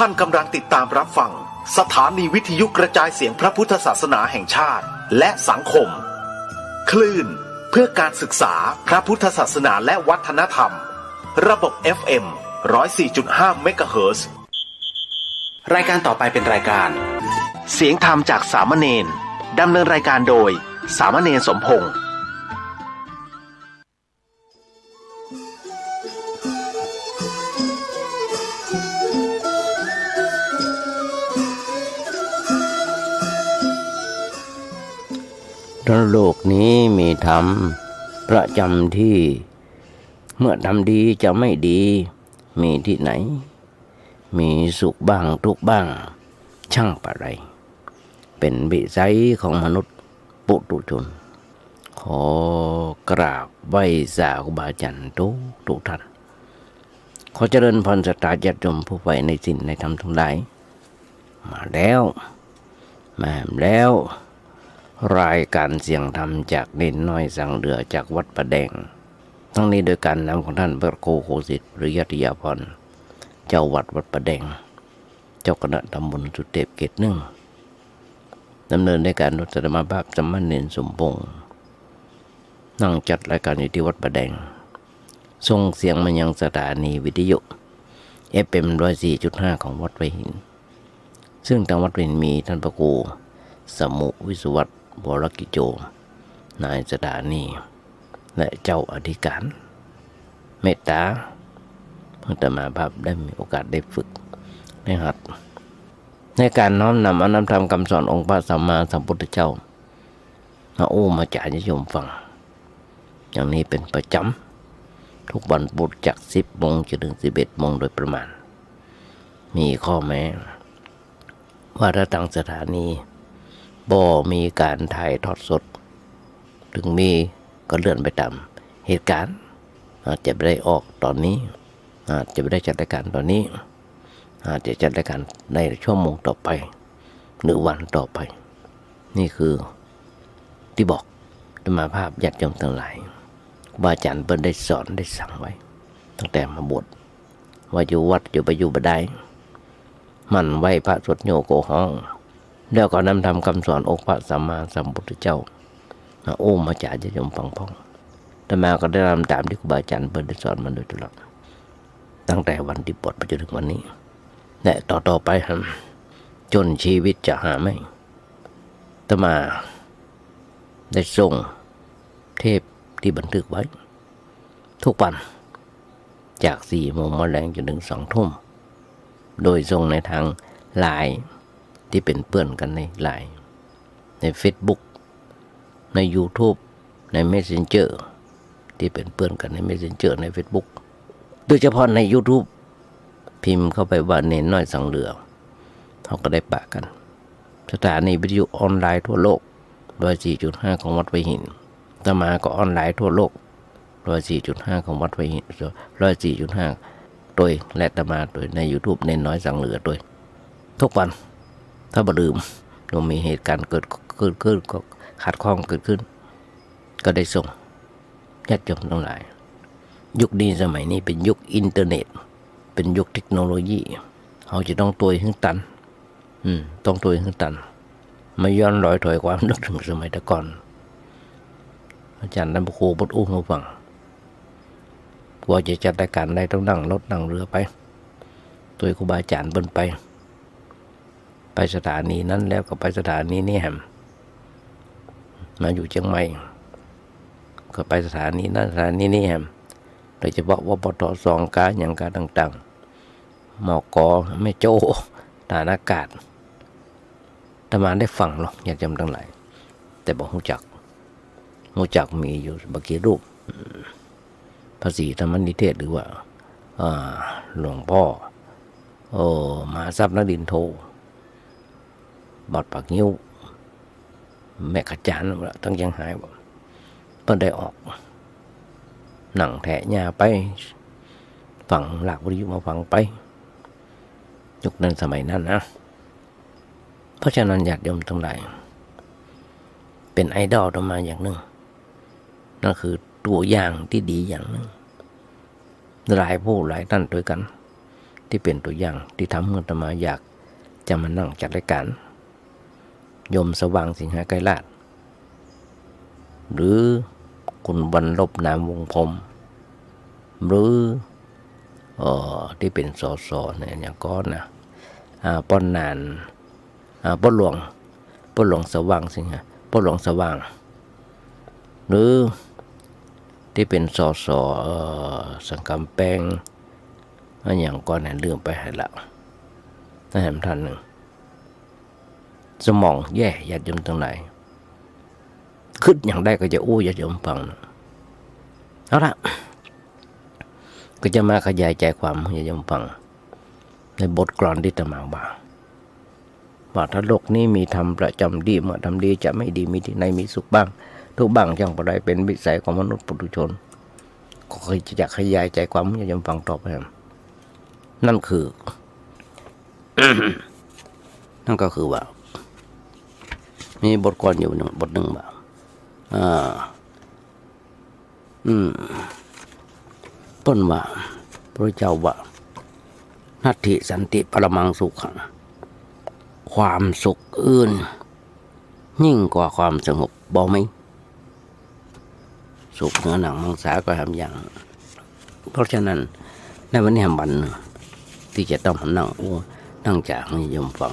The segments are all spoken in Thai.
ท่านกำลังติดตามรับฟังสถานีวิทยุกระจายเสียงพระพุทธศาสนาแห่งชาติและสังคมคลื่นเพื่อการศึกษาพระพุทธศาสนาและวัฒนธรรมระบบ FM 104.5 เมกะเฮิรตซ์รายการต่อไปเป็นรายการเสียงธรรมจากสามเณรดำเนินรายการโดยสามเณรสมพงษ์โลกนี้มีธรรมประจำที่เมื่อทำดีจะไม่ดีมีที่ไหนมีสุขบ้างทุกข์บ้างช่างปะไรเป็นวิสัยของมนุษย์ปุถุชนขอกราบไหว้สาครูบาอาจารย์ทุกท่านขอเจริญพรศรัทธาญาติโยมผู้ใฝ่ในศีลในธรรมทั้งหลายมาแล้วรายการเสียงธรรมจากเนนน้อยสังเดือจากวัดประแดงทั้งนี้โดยการนำของท่านพระโคโคสิทธิ์หรือยัตยาพรเจ้าวัดประแดงเจ้าคณะตำบลสุเทพเกตหนึ่งดำเนินในการรัตนมาภาพสมณเณรสมพงษ์นั่งจัดรายการอยู่ที่วัดประแดงส่งเสียงมายังสถานีวิทยุ FM 104.5 ของวัดไร่หินซึ่งทางวัดไร่หินมีท่านพระครูสมุวิสุวัตรวรกิจโจนายสถานีและเจ้าอธิการเมตตาเพื่อจะมาภาพได้มีโอกาสได้ฝึกได้หัดในการน้อมนำเอานำธรรมคำสอนองค์พระสัมมาสัมพุทธเจ้ามามาจ่ายญาติโยมฟังอย่างนี้เป็นประจำทุกวันพุธจาก10 โมงจนถึง11 โมงโดยประมาณมีข้อแม้ว่าถ้าทางสถานีบ่มีการถ่ายทอดสดถึงมีก็เลื่อนไปตามเหตุการณ์อาจจะไม่ได้ออกตอนนี้อาจจะไม่ได้จัดรายการตอนนี้อาจจะจัดรายการในชั่วโมงต่อไปหรือวันต่อไปนี่คือที่บอกธรรมภาพญาติโยมทั้งหลายบาอาจารย์เปิ้นได้สอนได้สั่งไว้ตั้งแต่มาบวชว่าอยู่วัดอยู่ไปอยู่บ่ได้มันไหวพระสวดโยโกห้องแล้วก็นำทำคำสอนองค์พระสัมมาสัมพุทธเจ้ามาจ่ายญาติโยมฟังพ้องแต่มาก็ได้ทำตามที่ครูบาอาจารย์เปิ้นได้สอนมาโดยตลอดตั้งแต่วันที่บวชไปจนถึงวันนี้และต่อไปจนชีวิตจะหาไม่แต่มาได้ส่งเทปที่บันทึกไว้ทุกวันจาก4 โมงมาแรงจนถึง2 ทุ่มโดยส่งในทางไลน์ที่เป็นเพื่อนกันในไลน์ใน Facebook ใน YouTube ใน Messenger ที่เป็นเพื่อนกันใน Messenger ใน Facebook โดยเฉพาะใน YouTube พิมพ์เข้าไปว่าเนนน้อยสังเรือเขาก็ได้ปะกันสถานีวิทยุออนไลน์ทั่วโลก104.5 ของวัดไร่หินตมาก็ออนไลน์ทั่วโลก104.5 ของวัดไร่หิน104.5 โดยและตมาโดยใน YouTube เนนน้อยสังเรือโดยทุกวันถ้าบ่ลืมเรามีเหตุการณ์เกิดขึ้นก็ขัดข้องเกิดขึ้นก็ได้ส่งญาติโยมทั้งหลายยุคนี้สมัยนี้เป็นยุคอินเทอร์เน็ตเป็นยุคเทคโนโลยีเขาจะต้องตัวให้ตันต้องตัวให้ตันไม่ย้อนรอยถอยความนึกถึงสมัยแต่ก่อนอาจารย์นันโคบดมาฟังกว่าจะจัดรายการได้ต้องนั่งรถนั่งเรือไปตัวครูบาอาจารย์เบิ้นไปสถานีนั้นแล้วก็ไปสถานีนี้แฮมมาอยู่เชียงใหม่ก็ไปสถานีนั้นสถานีนี้แฮมโดยเฉพาะวปท2 กาอย่างการต่างๆหมอกอไม่โจฐานอากาศธรรมาได้ฟังหรอกอยากจำทั้งหลายแต่บอกหูจักมีอยู่บางกี่รูปภาษีธรรมนิเทศหรือว่าหลวงพ่อมหาทรัพย์นรินทร์โทบอดปากนิ้วแม่ขจารทั้งยังหายบ่เพิ่นได้ออกหนังแถะหญ้าไปฟังหลักวิทยุมาฟังไปยุคนั้นสมัยนั้นนะเพราะฉะนั้นญาติโยมทั้งหลายเป็นไอดอลต่อมาอย่างหนึ่งนั่นคือตัวอย่างที่ดีอย่างหนึ่งหลายผู้หลายท่านด้วยกันท ที่เป็นตัวอย่างที่ทำให้อาตมาอยากจะมานั่งจัดรายการโยมสว่างสิงหาไกรลาชหรือคุณบรรลบนามวงพรหมหรือที่เป็นสสเนี่ยอย่างก้อนนะป้อนนานป้อนหลวงสว่างสิงหาป้อนหลวงสว่างหรือที่เป็นสสสังกำแปงอย่างก้อนเนี่ยลืมไปให้ละนั่นแหละท่านหนึ่งสมองแย่ญาติโยมทั้งหลายคิดอย่างใดก็จะอู้ญาติโยมฟังเอาละก็จะมาขยายใจความให้ญาติโยมฟังในบทกลอนที่อาตมาว่าถ้าโลกนี้มีธรรมประจำดีเมื่อทำดีจะไม่ดีมีที่ไหนมีสุขบ้างทุกบ้างจังประใดเป็นวิสัยของมนุษย์ปุถุชนก็เคยจะขยายใจความให้ญาติโยมฟังต่อไปนั่นคือ นั่นก็คือว่ามีบทกลอนอยู่บทหนึ่งว่าต้นว่าพระเจ้าว่านัตถิสันติปรมังสุขังความสุขอื่นยิ่งกว่าความสงบบ่ไหมสุขเนื้อหนังมังสาก็ทำอย่างเพราะฉะนั้นในวันนี้วันที่จะต้องนั่งจากให้โยมฟัง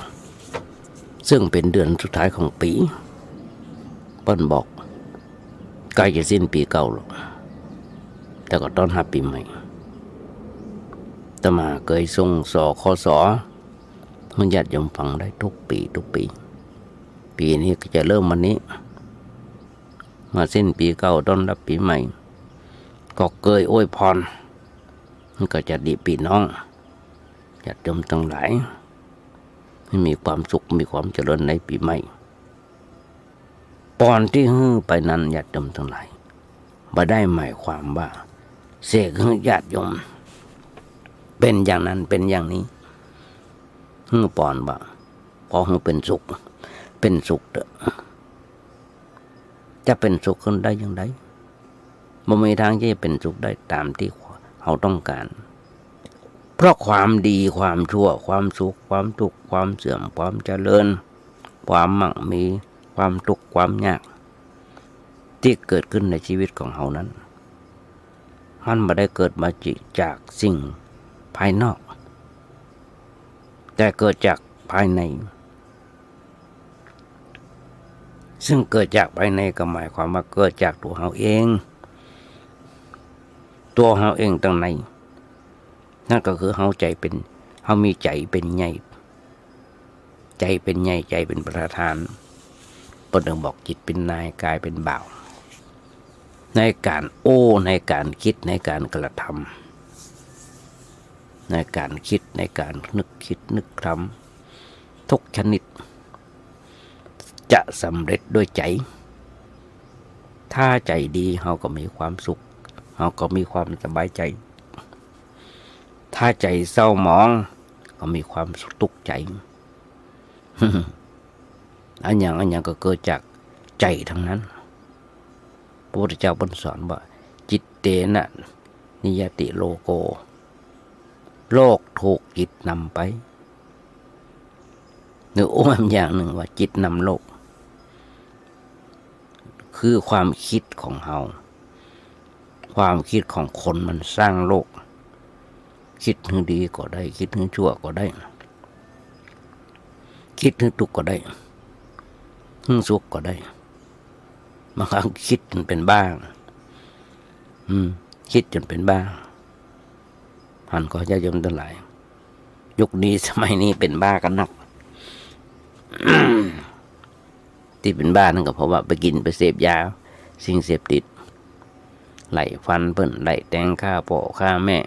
ซึ่งเป็นเดือนสุดท้ายของปีเปิ้นบอกใกล้จะสิ้นปีเก่าหรอกแต่ก็ต้อนรับปีใหม่อาตมาเคยส่งสคสให้ญาติโยมฟังได้ทุกปีนี้ก็จะเริ่มวันนี้มาสิ้นปีเก่าต้อนรับปีใหม่ก็เคยอวยพรมันก็จะดีปีน้องญาติโยมทั้งหลายให้มีความสุขมีความเจริญในปีใหม่ปอนที่ฮื้อไปนั้นญาติโยมทั้งหลายบ่ได้หมายความว่าเสกให้ญาติโยมเป็นอย่างนั้นเป็นอย่างนี้ฮื้อปอนบ่พอฮื้อเป็นสุขเด้อจะเป็นสุขขึ้นได้อย่างไรบ่มีทางที่จะเป็นสุขได้ตามที่เขาต้องการเพราะความดีความชั่วความสุขความทุกข์ความเสื่อมความเจริญความมั่งมีความทุกข์ความยากที่เกิดขึ้นในชีวิตของเขานั้นมันไม่ได้เกิดมาจากสิ่งภายนอกแต่เกิดจากภายในซึ่งเกิดจากภายในก็หมายความว่าเกิดจากตัวเขาเองตั้งในนั่นก็คือเขามีใจเป็นใหญ่ใจเป็นประธานปนบอกจิตเป็นนายกายเป็นบ่าวในการในการคิดในการกระทำในการคิดในการนึกทำทุกชนิดจะสำเร็จด้วยใจถ้าใจดีเขาก็มีความสุขเขาก็มีความสบายใจถ้าใจเศร้าหมองก็มีความทุกข์ใจ อันอย่างก็เกิดจากใจทั้งนั้นพระพุทธเจ้าสอนว่าจิตเตนะนิยติโลโกโลกถูกจิตนำไปหรืออย่างหนึ่งว่าจิตนำโลกคือความคิดของเราความคิดของคนมันสร้างโลกคิดถึงดีก็ได้คิดถึงชั่วก็ได้คิดถึงทุกข์ก็ได้ถึงสุขก็ได้บางครั้งคิดจนเป็นบ้าคิดจนเป็นบ้าหันก็ญาติโยมทั้งหลายยุคนี้สมัยนี้เป็นบ้ากันนัก ที่เป็นบ้านั่นก็เพราะว่าไปกินไปเสพยาสิ่งเสพติดไหลฟันเพิ่นไหลแตงฆ่าพ่อฆ่าแม่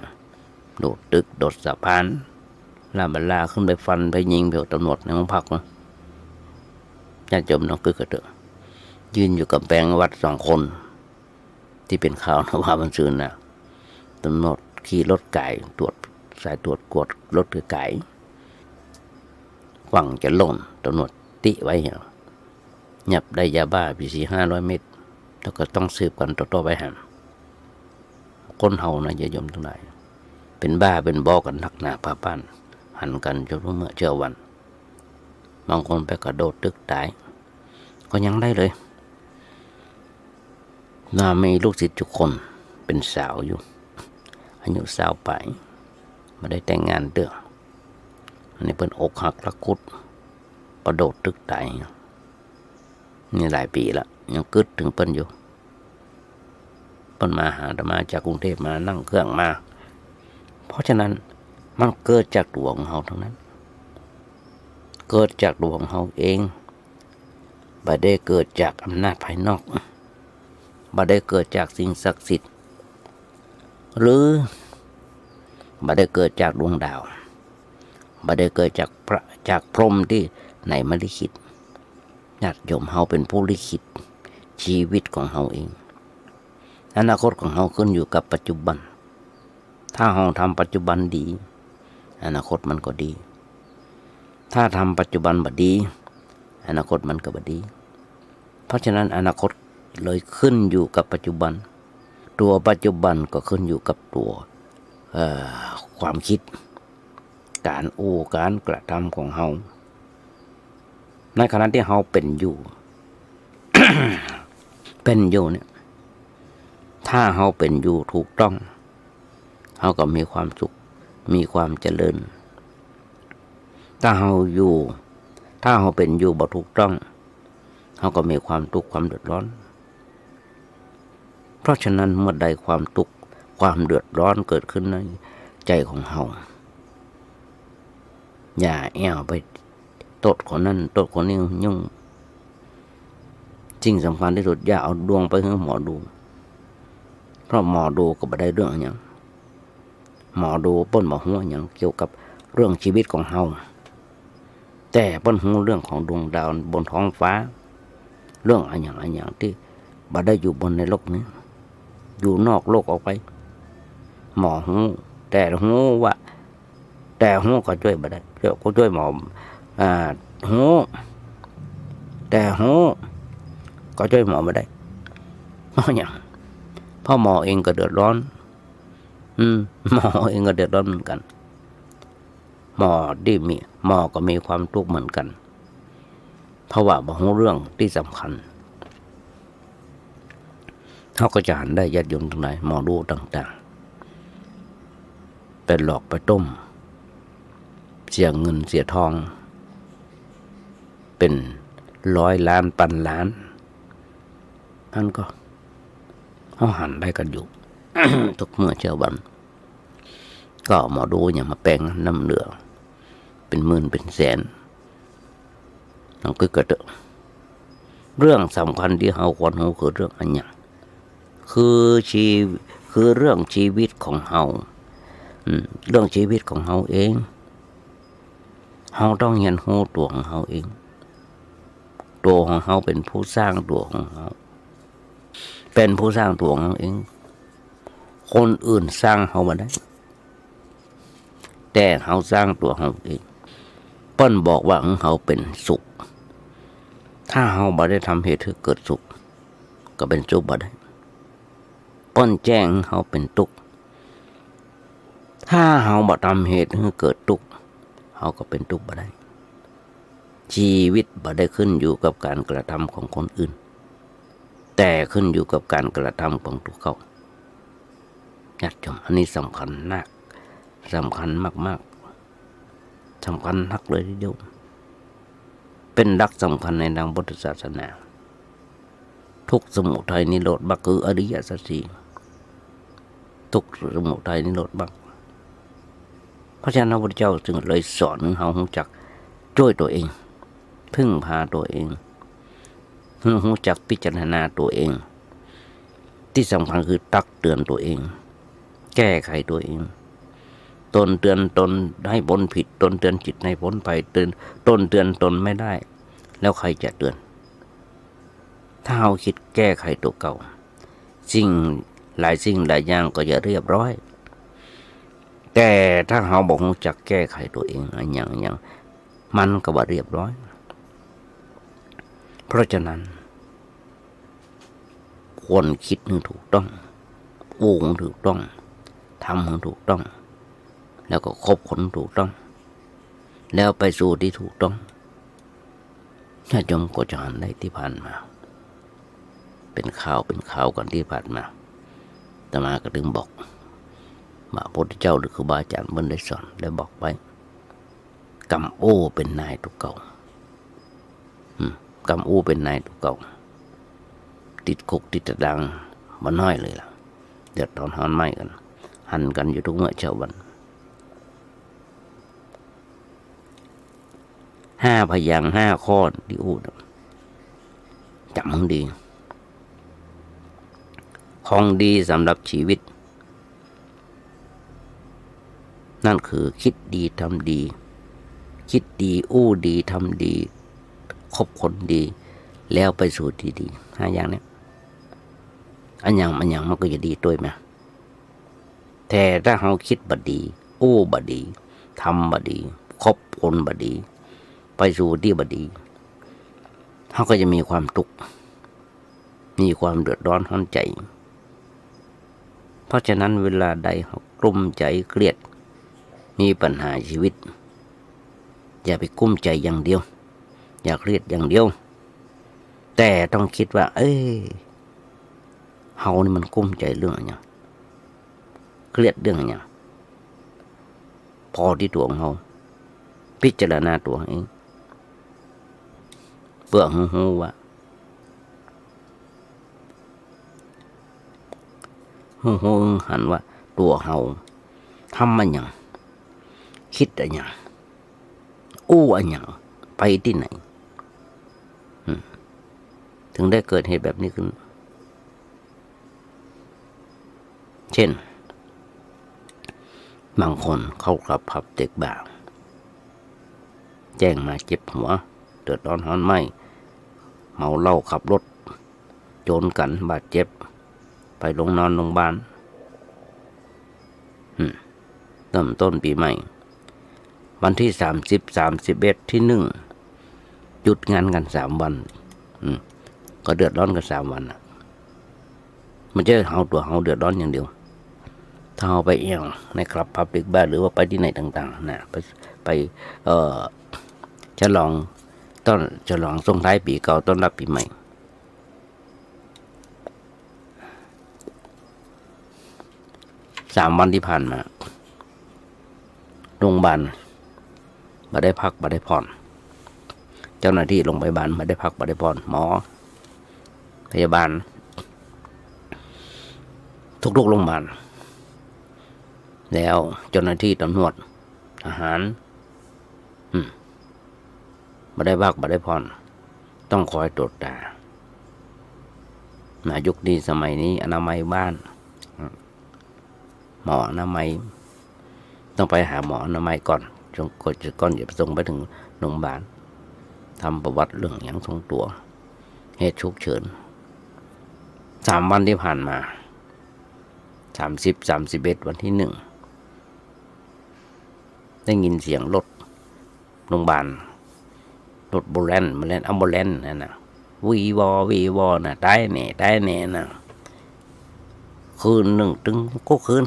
โดดตึกโดดสะพานลาขึ้นไปฟันไปยิงไปตำรวจในห้องพักญาติโยมน้องกึกกระเถอะยืนอยู่กับแปลงวัด2 คนที่เป็นข่าวนะว่ามันซื่นนะตำรวจขี่รถไก่ตรวจสายตรวจกวดรถไก่หวังจะล่นตำรวจติไว้หยับได้ยาบ้าไป400-500 เม็ดแล้วก็ต้องสืบกันต่อไปคนเฮานะอย่ายมทั้งหลายไป เป็นบ้าเป็นบอกันนักหนาพาปั้นหันกันจนเมื่อเช้าวันบางคนไปกระโดดตึกตายก็ยังได้เลยน่ามีลูกศิษย์ทุกคนเป็นสาวอยู่อายุสาวไปมาได้แต่งงานเด้ออันนี้เป็นอกหักรักคุดกระโดดตึกตายนี่หลายปีละยังกึดถึงเปิ้นอยู่เปิ้นมาหามาจากกรุงเทพมานั่งเครื่องมาเพราะฉะนั้นมันเกิดจากตัวของเราทั้งนั้นเกิดจากตัวของเราเองบ่ได้เกิดจากอำนาจภายนอกบ่ได้เกิดจากสิ่งศักดิ์สิทธิ์หรือบ่ได้เกิดจากดวงดาวบ่ได้เกิดจากพรหมที่ไหนมาลิขิตญาติโยมเฮาเป็นผู้ลิขิตชีวิตของเฮาเองอนาคตของเฮาขึ้นอยู่กับปัจจุบันถ้าเฮาทำปัจจุบันดีอนาคตมันก็ดีถ้าทำปัจจุบันบ่ดีอนาคตมันก็บ่ดีเพราะฉะนั้นอนาคตเลยขึ้นอยู่กับปัจจุบันตัวปัจจุบันก็ขึ้นอยู่กับตัวความคิดการการกระทำของเฮาในขณะที่เฮาเป็นอยู่ เป็นอยู่เนี่ยถ้าเฮาเป็นอยู่ถูกต้องเฮาก็มีความสุขมีความเจริญถ้าเฮาเป็นอยู่บ่ถูกต้องเฮาก็มีความทุกข์ความเดือดร้อนเพราะฉะนั้นเมื่อใดความทุกข์ความเดือดร้อนเกิดขึ้นในใจของเฮาอย่าแอวไปตดคนนั้นตดคนนี้ยุ่งสิ่งสำคัญที่สุดอย่าเอาดวงไปให้หมอดูเพราะหมอดูก็บ่ได้เรื่องอย่างหมอดูเปิ้นบ่ฮู้หยังเกี่ยวกับเรื่องชีวิตของเฮาแต่เปิ้นฮู้เรื่องของดวงดาวบนท้องฟ้าเรื่องอันอย่างที่บ่ได้อยู่บนในโลกนี้อยู่นอกโลกออกไปหมอฮู้แต่ฮู้ว่าแต่ฮู้ก็ช่วยบ่ได้ก็ช่วยหมอฮู้แต่ฮู้ก็ช่วยหมอบ่ได้เพราะหยังเพราะหมอเองก็เดือดร้อนหมอเองก็เดือดร้อนเหมือนกันหมอก็มีความทุกข์เหมือนกันเพราะว่าบ่ฮู้เรื่องที่สำคัญเขาก็จะหันได้ญาติโยมทั้งหลายหมอดูต่างๆเป็นหลอกไปต้มเสียเงินเสียทองเป็น100 ล้านพันล้านนั่นก็เขาหันได้กันอยู่ ทุกเมื่อเช้าวันก็หมอดูอย่ามาแปลงน้ำเหลือเป็นหมื่นเป็นแสนเราก็เกิดเรื่องสำคัญที่เราควรรู้คือเรื่องอันอย่างคือเรื่องชีวิตของเราเรื่องชีวิตของเราเองเราต้องเรียนรู้ตัวของเราเองตัวของเราเป็นผู้สร้างตัวของเราเป็นผู้สร้างตัวของเราเองคนอื่นสร้างเรามาได้แต่เราสร้างตัวเราเองเปิ้นบอกว่าเราเป็นสุขถ้าเราบ่ได้ทำเหตุให้เกิดสุขก็เป็นสุขบ่ได้เปิ้นแจ้งเราเป็นทุกข์ถ้าเราบ่ทำเหตุให้เกิดทุกข์เราก็เป็นทุกข์บ่ได้ชีวิตบ่ได้ขึ้นอยู่กับการกระทำของคนอื่นแต่ขึ้นอยู่กับการกระทำของตัวเขาญาติโยมอันนี้สำคัญมากสำคัญมากๆสำคัญนักเลยทีเดียวเป็นหลักสำคัญในทางพุทธศาสนาทุกสมุทัยนิโรธมรรคคืออริยสัจสี่ทุกสมุทัยนิโรธมรรคเพราะฉะนั้นพระพุทธเจ้าจึงเลยสอนให้เรารู้จักช่วยตัวเองพึ่งพาตัวเองรู้จักพิจารณาตัวเองที่สำคัญคือตักเตือนตัวเองแก้ไขตัวเองตนเตือนตนให้พ้นผิดตนเตือนจิตให้พ้นไปตนเตือนตนไม่ได้แล้วใครจะเตือนถ้าเราคิดแก้ไขตัวเก่าสิ่งหลายอย่างก็จะเรียบร้อยแต่ถ้าเราบอกรู้จักแก้ไขตัวเองอย่างมันก็บ่เรียบร้อยเพราะฉะนั้นควรคิดให้ถูกต้องปลูกให้ถูกต้องทำให้ถูกต้อง แล้วก็คบคนถูกต้องแล้วไปสู่ที่ถูกต้องญาติโยมก็จะหันได้ที่ผ่านมาเป็นข่าวกันที่ผ่านมาอาตมาก็ถึงบอกพระพุทธเจ้าหรือครูบาอาจารย์เพิ่นได้สอนได้บอกไว้กำโอ้เป็นนายตุกเก่ากำโอ้เป็นนายตุกเก่าติดคุกติดตารางมาน้อยเลยล่ะเดือดร้อนหอนไหม้กันหันกันอยู่ทุกเมื่อเช้าวัน5 พยางค์ 5 ข้อที่อู้จำมันดีของดีสำหรับชีวิตนั่นคือคิดดีทำดีคิดดีอู้ดีทำดีคบคนดีแล้วไปสู่ที่ดี5 อย่างนี้อันอย่างมันก็จะดีด้วยไหมแต่ถ้าเราคิดบดีอู้บดีทำบดีคบคนบดีไปสู่ที่บดีเขาก็จะมีความทุกข์มีความเดือดร้อนห้อนใจเพราะฉะนั้นเวลาใดเขากลุ้มใจเครียดมีปัญหาชีวิตอย่าไปกุ้มใจอย่างเดียวอย่าเครียดอย่างเดียวแต่ต้องคิดว่าเฮานี่มันกุ้มใจเรื่องอะไรเครียดเรื่องอะไรพอที่ตัวของเฮาพิจารณาตัวเองเพื่อหูว่าหูหันว่าตัวเฮาทำมันอย่างคิดอะไรอย่างอู้อะไรอย่างไปที่ไหนถึงได้เกิดเหตุแบบนี้ขึ้นเช่นบางคนเข้ากับผับเด็กบ่าวแจ้งมาเจ็บหัวเดือดร้อนร้อนไหมเมาเหล้าขับรถโจรกันบาดเจ็บไปนอนโรงพยาบาลเริ่มต้นปีใหม่วันที่30 31ที่1หยุดงานกัน3 วันก็เดือดร้อนกัน3 วันมันจะเอาตัวเอาเดือดร้อนอย่างเดียวถ้าเอาไปเอี่ยงในคลับพับลิกบ้านหรือว่าไปที่ไหนต่างๆนะไปฉลองส่งท้ายปีเก่าต้อนรับปีใหม่3 วันที่ผ่านมาโรงพยาบาลมาได้พักมาได้ผ่อนเจ้าหน้าที่โรงพยาบาลมาได้พักมาได้ผ่อนหมอพยาบาลทุกโรงพยาบาลแล้วเจ้าหน้าที่ตำรวจทหารมาได้พักมาได้ผ่อนต้องคอยตรวจตายุคนี้สมัยนี้อนามัยบ้านหมออนามัยต้องไปหาหมออนามัยก่อนก่อนจะส่งไปถึงโรงพยาบาลทำประวัติเรื่องอย่างทรงตัวเหตุฉุกเฉิน3 วันที่ผ่านมา30 31วันที่1ได้ยินเสียงรถโรงพยาบาลรถโบราณมาเล่นอัมโบเลนนั่นนะวีวอนะได้แน่นะคืน1 ถึงก็คืน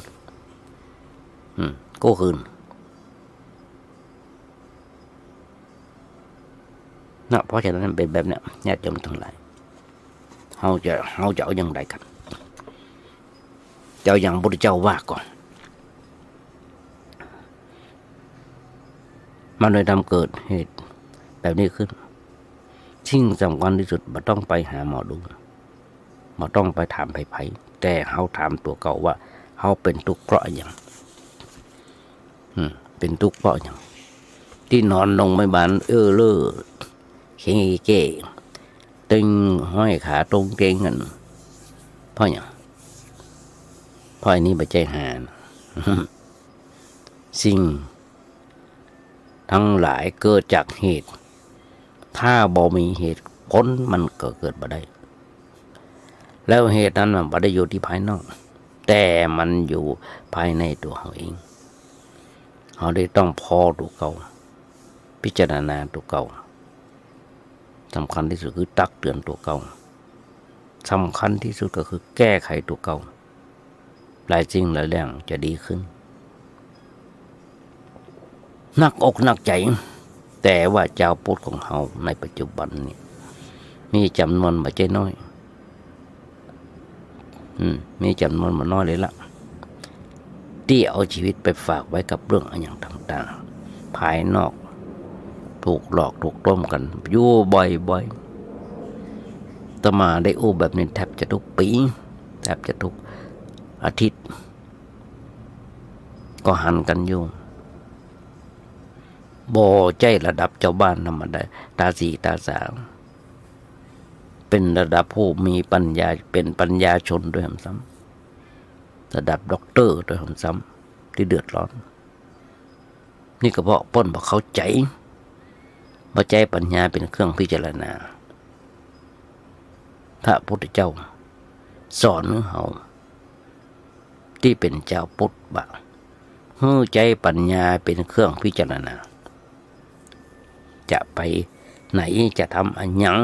นะเพราะฉะนั้นเป็นแบบเนี้ยญาติโยมทั้งหลายเราจะเอาอย่างไรกันเจ้าอย่างพระพุทธเจ้าว่าก่อนมันเลยทำเกิดเหตุแบบนี้ขึ้นสิ่งสำคัญที่สุดไม่ต้องไปหาหมอดูไม่ต้องไปถามไผแต่เขาถามตัวเก่าว่าเขาเป็นทุกข์เพราะอย่างเป็นทุกข์เพราะอย่างที่นอนลงไม่บานเล่อเข่งเก๋ตึงห้อยขาตรงเกงกันเพราะอย่างเพราะอันนี้ไปใจหาสิ่งทั้งหลายเกิดจากเหตุถ้าบ่มีเหตุผลมันก็เกิดบ่ได้แล้วเหตุนั้นมันบ่ได้อยู่ที่ภายนอกแต่มันอยู่ภายในตัวเขาเองเขาได้ต้องพอตัวเก่าพิจารณาตัวเก่าสำคัญที่สุดคือตักเตือนตัวเก่าสำคัญที่สุดก็คือแก้ไขตัวเก่าหลายสิ่งหลายอย่างจะดีขึ้น หนักอกหนักใจแต่ว่าเจ้าพุทธของเฮาในปัจจุบันนี้มีจำนวนบ่ใช่น้อยมีจำนวนบ่น้อยเลยละที่เอาชีวิตไปฝากไว้กับเรื่องอย่างต่างๆภายนอกถูกหลอกถูกต้มกันอยู่บ่อยๆตมาได้อู้แบบนี้แทบจะทุกปีแทบจะทุกอาทิตย์ก็หันกันอยู่บ่ใจระดับเจ้าบ้านธรรมดาตาสีตาสาวเป็นระดับผู้มีปัญญาเป็นปัญญาชนด้วยซ้ำระดับด็อกเตอร์ด้วยซ้ำที่เดือดร้อนนี่ก็เพราะป้นบอกเข้าใจบ่ใจปัญญาเป็นเครื่องพิจารณาพระพุทธเจ้าสอนเฮาที่เป็นเจ้าพุทธบ่ฮือใจปัญญาเป็นเครื่องพิจารณาจะไปไหนจะทำอันยัง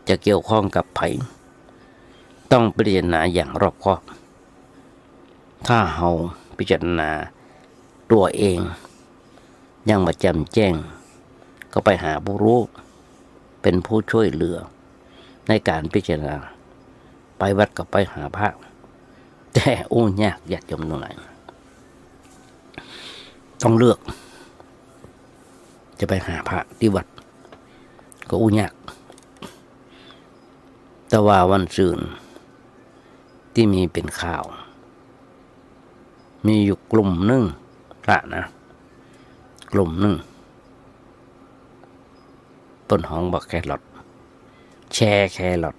จะเกี่ยวข้องกับไผต้องพิจารณาอย่างรอบคอบถ้าเฮาพิจารณาตัวเองยังมาจำแจ้งก็ไปหาผู้รู้เป็นผู้ช่วยเหลือในการพิจารณาไปวัดก็ไปหาพระแต่ยากยากจมตรงไหนต้องเลือกจะไปหาพระที่วัดก็ยากแต่ว่าวันซื่นที่มีเป็นข่าวมีอยู่กลุ่มหนึ่งพระนะกลุ่มหนึ่งต้นหอมบอกแครอทแชร์แครอท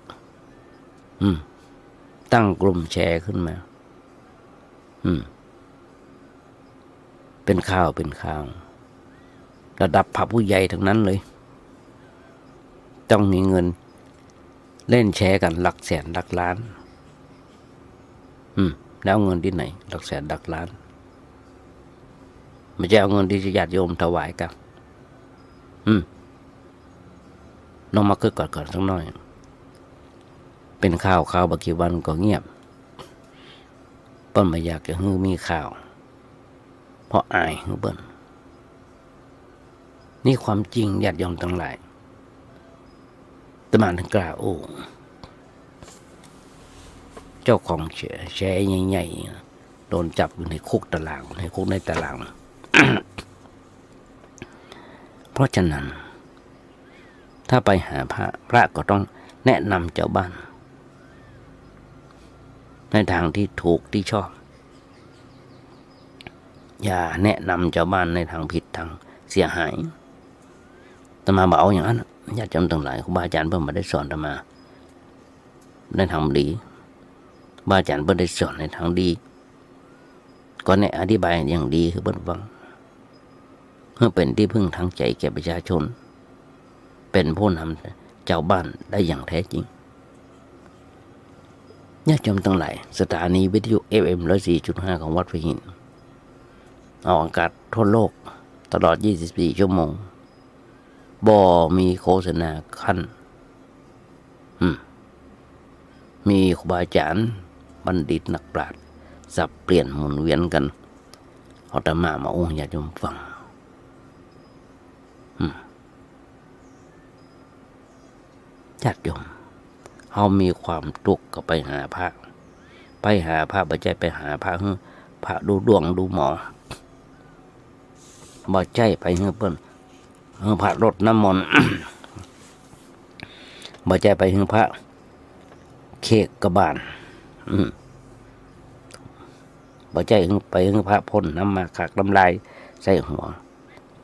ตั้งกลุ่มแชร์ขึ้นมาเป็นข่าวระดับพระผู้ใหญ่ทั้งนั้นเลยต้องมีเงินเล่นแชร์กันหลักแสนหลักล้านแล้วเงินที่ไหนหลักแสนหลักล้านไม่ใช่เอาเงินที่ญาติโยมถวายกันน้องมาก่อนสักหน่อยเป็นข่าวบักกี่วันก็เงียบเปิ้นไม่อยากจะให้มีข่าวเพราะอายเปิ้นนี่ความจริงญาติโยมทั้งหลายตมาถึงกล่าวเจ้าของแชร์ใหญ่ๆโดนจับอยู่ในคุกตารางในคุกในตาราง เพราะฉะนั้นถ้าไปหาพระก็ต้องแนะนำเจ้าบ้านในทางที่ถูกที่ชอบอย่าแนะนำเจ้าบ้านในทางผิดทางเสียหายอาตมาบอกเอาอย่างนั้นญาติโยมทั้งหลายครูบาอาจารย์เพิ่นมาได้สอนอาตมาในทางดีครูบาอาจารย์เพิ่นได้สอนในทางดีก็แนะอธิบายอย่างดีคือเพิ่นฟังเพื่อเป็นที่พึ่งทางใจแก่ประชาชนเป็นผู้นำเจ้าบ้านได้อย่างแท้จริงญาติโยมทั้งหลายสถานีวิทยุ FM 104.5 ของวัดพระหินออกอากาศทั่วโลกตลอด24 ชั่วโมงบ่มีโฆษณาขั้นมีครูบาอาจารย์บัณฑิตนักปราชญ์สับเปลี่ยนหมุนเวียนกันเอาธรรมะมาญาติโยมฟังญาติโยมเฮามีความทุกข์ก็ไปหาพระบ่ใช่ไปหาพระดูดวงดูหมอบ่ใช่ไปเพิ่นพระรดน้ำมนต์ บ่ใช่ไปพระเคกกระบาลบ่ใช่ไปพระพ่นน้ำมาขากน้ำลายใส่หัว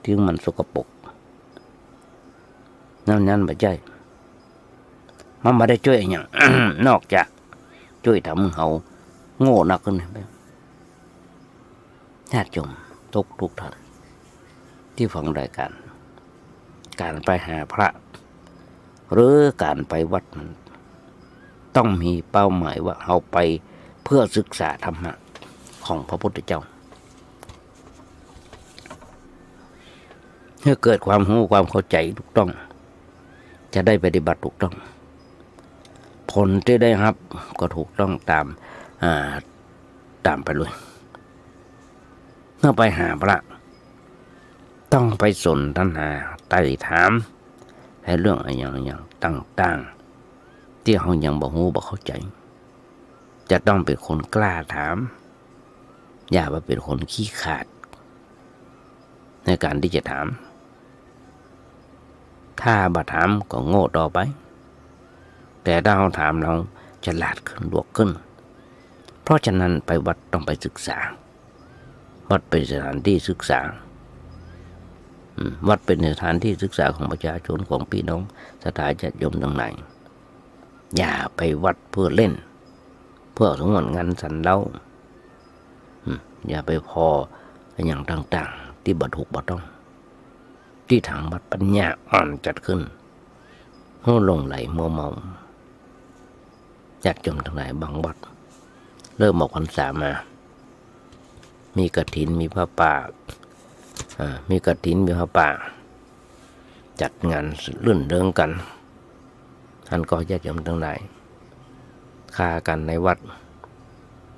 ที่มันสกปรกนั้นบ่ใช่มันไม่ได้ช่วยอย่าง นอกจากช่วยทำเขาโง่นักขึ้นไปญาติโยมทุกท่านที่ฟังรายการไปหาพระหรือการไปวัดมันต้องมีเป้าหมายว่าเราไปเพื่อศึกษาธรรมะของพระพุทธเจ้าเพื่อเกิดความรู้ความเข้าใจถูกต้องจะได้ปฏิบัติถูกต้องผลที่ได้รับก็ถูกต้องตามไปเลยเมื่อไปหาพระ ต้องไปสนทนาไต่ถามในเรื่องอะไรอย่างต่างๆที่เขายังบ่ฮู้บ่เข้าใจจะต้องเป็นคนกล้าถามอย่ามาเป็นคนขี้ขาดในการที่จะถามถ้าบ่ถามก็โง่ต่อไปแต่ถ้าเราถามเราฉลาดขึ้นรวกขึ้นเพราะฉะนั้นไปวัดต้องไปศึกษาวัดเป็นสถานที่ศึกษาวัดเป็นสถานที่ศึกษาของประชาชนของพี่น้องศรัทธาญาติโยมทั้งหลายอย่าไปวัดเพื่อเล่นเพื่อสงวนงานสันเล่าอย่าไปพออย่างต่างๆที่บ่ถูกบ่ต้องที่ทางวัดปัญญาอ่อนจัดขึ้นเมื่อลงไหลมัวเมาญาติโยมทั้งหลายบางวัดเริ่มออกพรรษามามีกฐินมีพระป่ามีกฐินมีพระป่าจัดงานรื่นเริงกันท่านก็ญาติโยมทั้งหลายฆ่ากันในวัด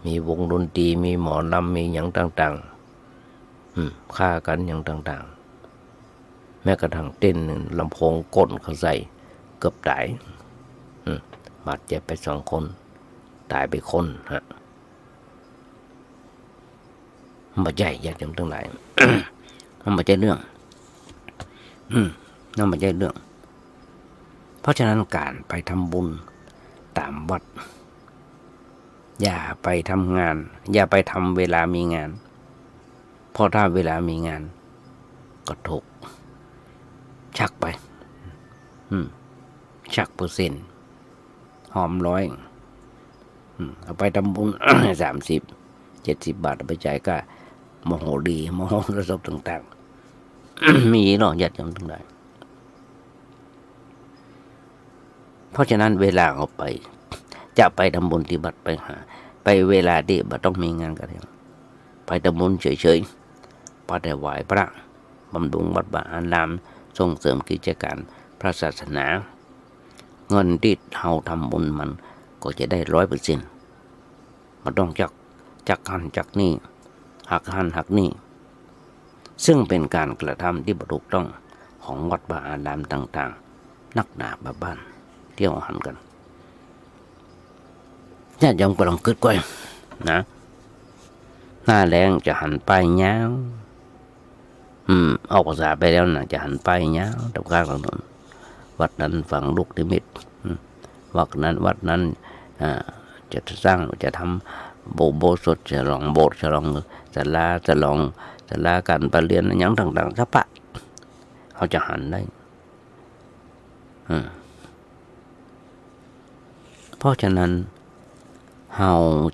มีวงดนตรีมีหมอลำมีอย่างต่างๆฆ่ากันอย่างต่างๆแม้กระทั่งเต้นลำโพงก้นเขาใส่เกือบตายบาดเจ็บไป2 คนตายไปคนฮะมันไม่ใช่ญาติโยมทั้งหลาย มันไม่ใช่เรื่องนั่นไม่ใช่เรื่องเพราะฉะนั้นการไปทำบุญตามวัดอย่าไปทำงานอย่าไปทำเวลามีงานเพราะถ้าเวลามีงานก็ถูกชักไปชัก%หอมร้อยเอาไปทำบุญ 30-70 บาทเอาไปจ่ายก็โมโหดีโมโหระสบต่างๆ มีเนาะญาติโยมทั้งหลายเพราะฉะนั้นเวลาเอาไปจะไปทำบุญที่บัดไปหาไปเวลาที่บัดต้องมีงานกันไปทำบุญเฉยๆไปถวายพระบำรุงวัดวาอารามส่งเสริมกิจการพระศาสนาเงินที่เราทำบุญมันก็จะได้ 100%มันต้องจักหันจักนี่หักหันหักนี่ซึ่งเป็นการกระทำที่บ่ถูกต้องของวัดวาอารามต่างๆนักหนาบ้านเที่ยวหันกันญาติโยมก็ลองคิดก่อนนะหน้าแรงจะหันไปยาวออกภาษาไปแล้วนะจะหันไปยาวตรงกลางถนนวัดนั้นฝั่งลูกนิมิตวัดนั้นจะสร้างจะทำโบสถ์จะลองโบสถ์จะลองศาลาการประเรียนอย่างต่างๆสัพพะเขาจะหันได้เพราะฉะนั้นเรา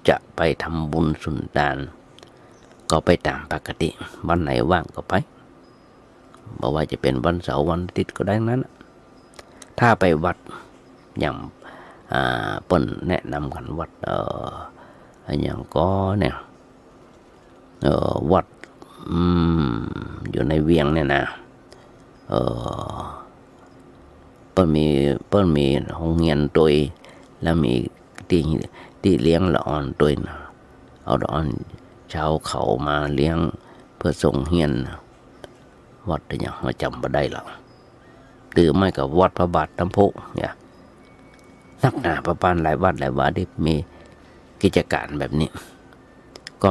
จะไปทำบุญสุนทานก็ไปตามปกติวันไหนว่างก็ไปบอกว่าจะเป็นวันเสาร์วันอาทิตย์ก็ได้นั้นถ้าไปวัดอย่างเปิ้นแนะนำกันวัดอย่างก็เนี่ยวัดอยู่ในเวียงเนี่ยนะเปิ้นมีโรงเรียนตัวแล้วมีที่เลี้ยงละอ่อนตัวนะเอาละอ่อนชาวเขามาเลี้ยงเพื่อส่งเฮียนวัดอย่างมาจำบ่ได้หรอกหรือไม่กับวัดพระบาทน้ำพุเนี่ยนักหนาประปานหลายวัดที่มีกิจการแบบนี้ก็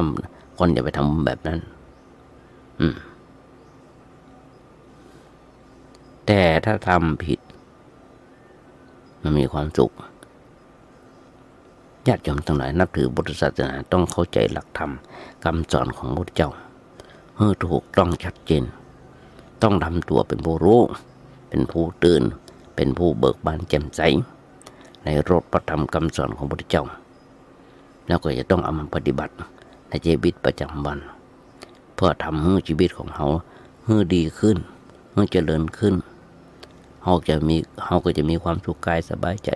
คนอย่าไปทำแบบนั้นแต่ถ้าทำผิดมันมีความสุขญาติโยมทั้งหลายนับถือพุทธศาสนาต้องเข้าใจหลักธรรมคำสอนของพระเจ้าให้ถูกต้องชัดเจนต้องทำตัวเป็นผู้รู้เป็นผู้ตื่นเป็นผู้เบิกบานแจ่มใสในรสพระธรรมคำสอนของพระพุทธเจ้าแล้วก็จะต้องเอามาปฏิบัติในชีวิตประจำวันเพื่อทำให้ชีวิตของเขาให้ดีขึ้นให้เจริญขึ้นเขาก็จะมีความสุขกายสบายใจ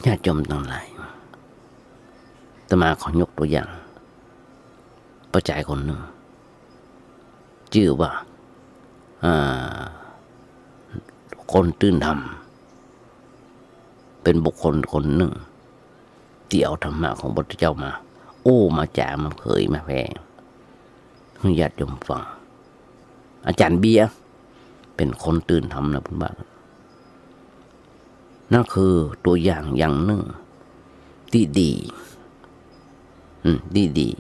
ญาติโยมทั้งหลายอาตมาขอยกตัวอย่างประชายคนหนึ่งชื่อว่าคนตื่นธรรมเป็นบุคคลคนหนึ่งที่เอาธรรมะของพระพุทธเจ้ามามาจ่ามาเผยมาแผ่ให้ญาติโยมฟัง อาจารย์เบียร์เป็นคนตื่นทำนะคุณบ้านนั่นคือตัวอย่างหนึ่งที่ดีดี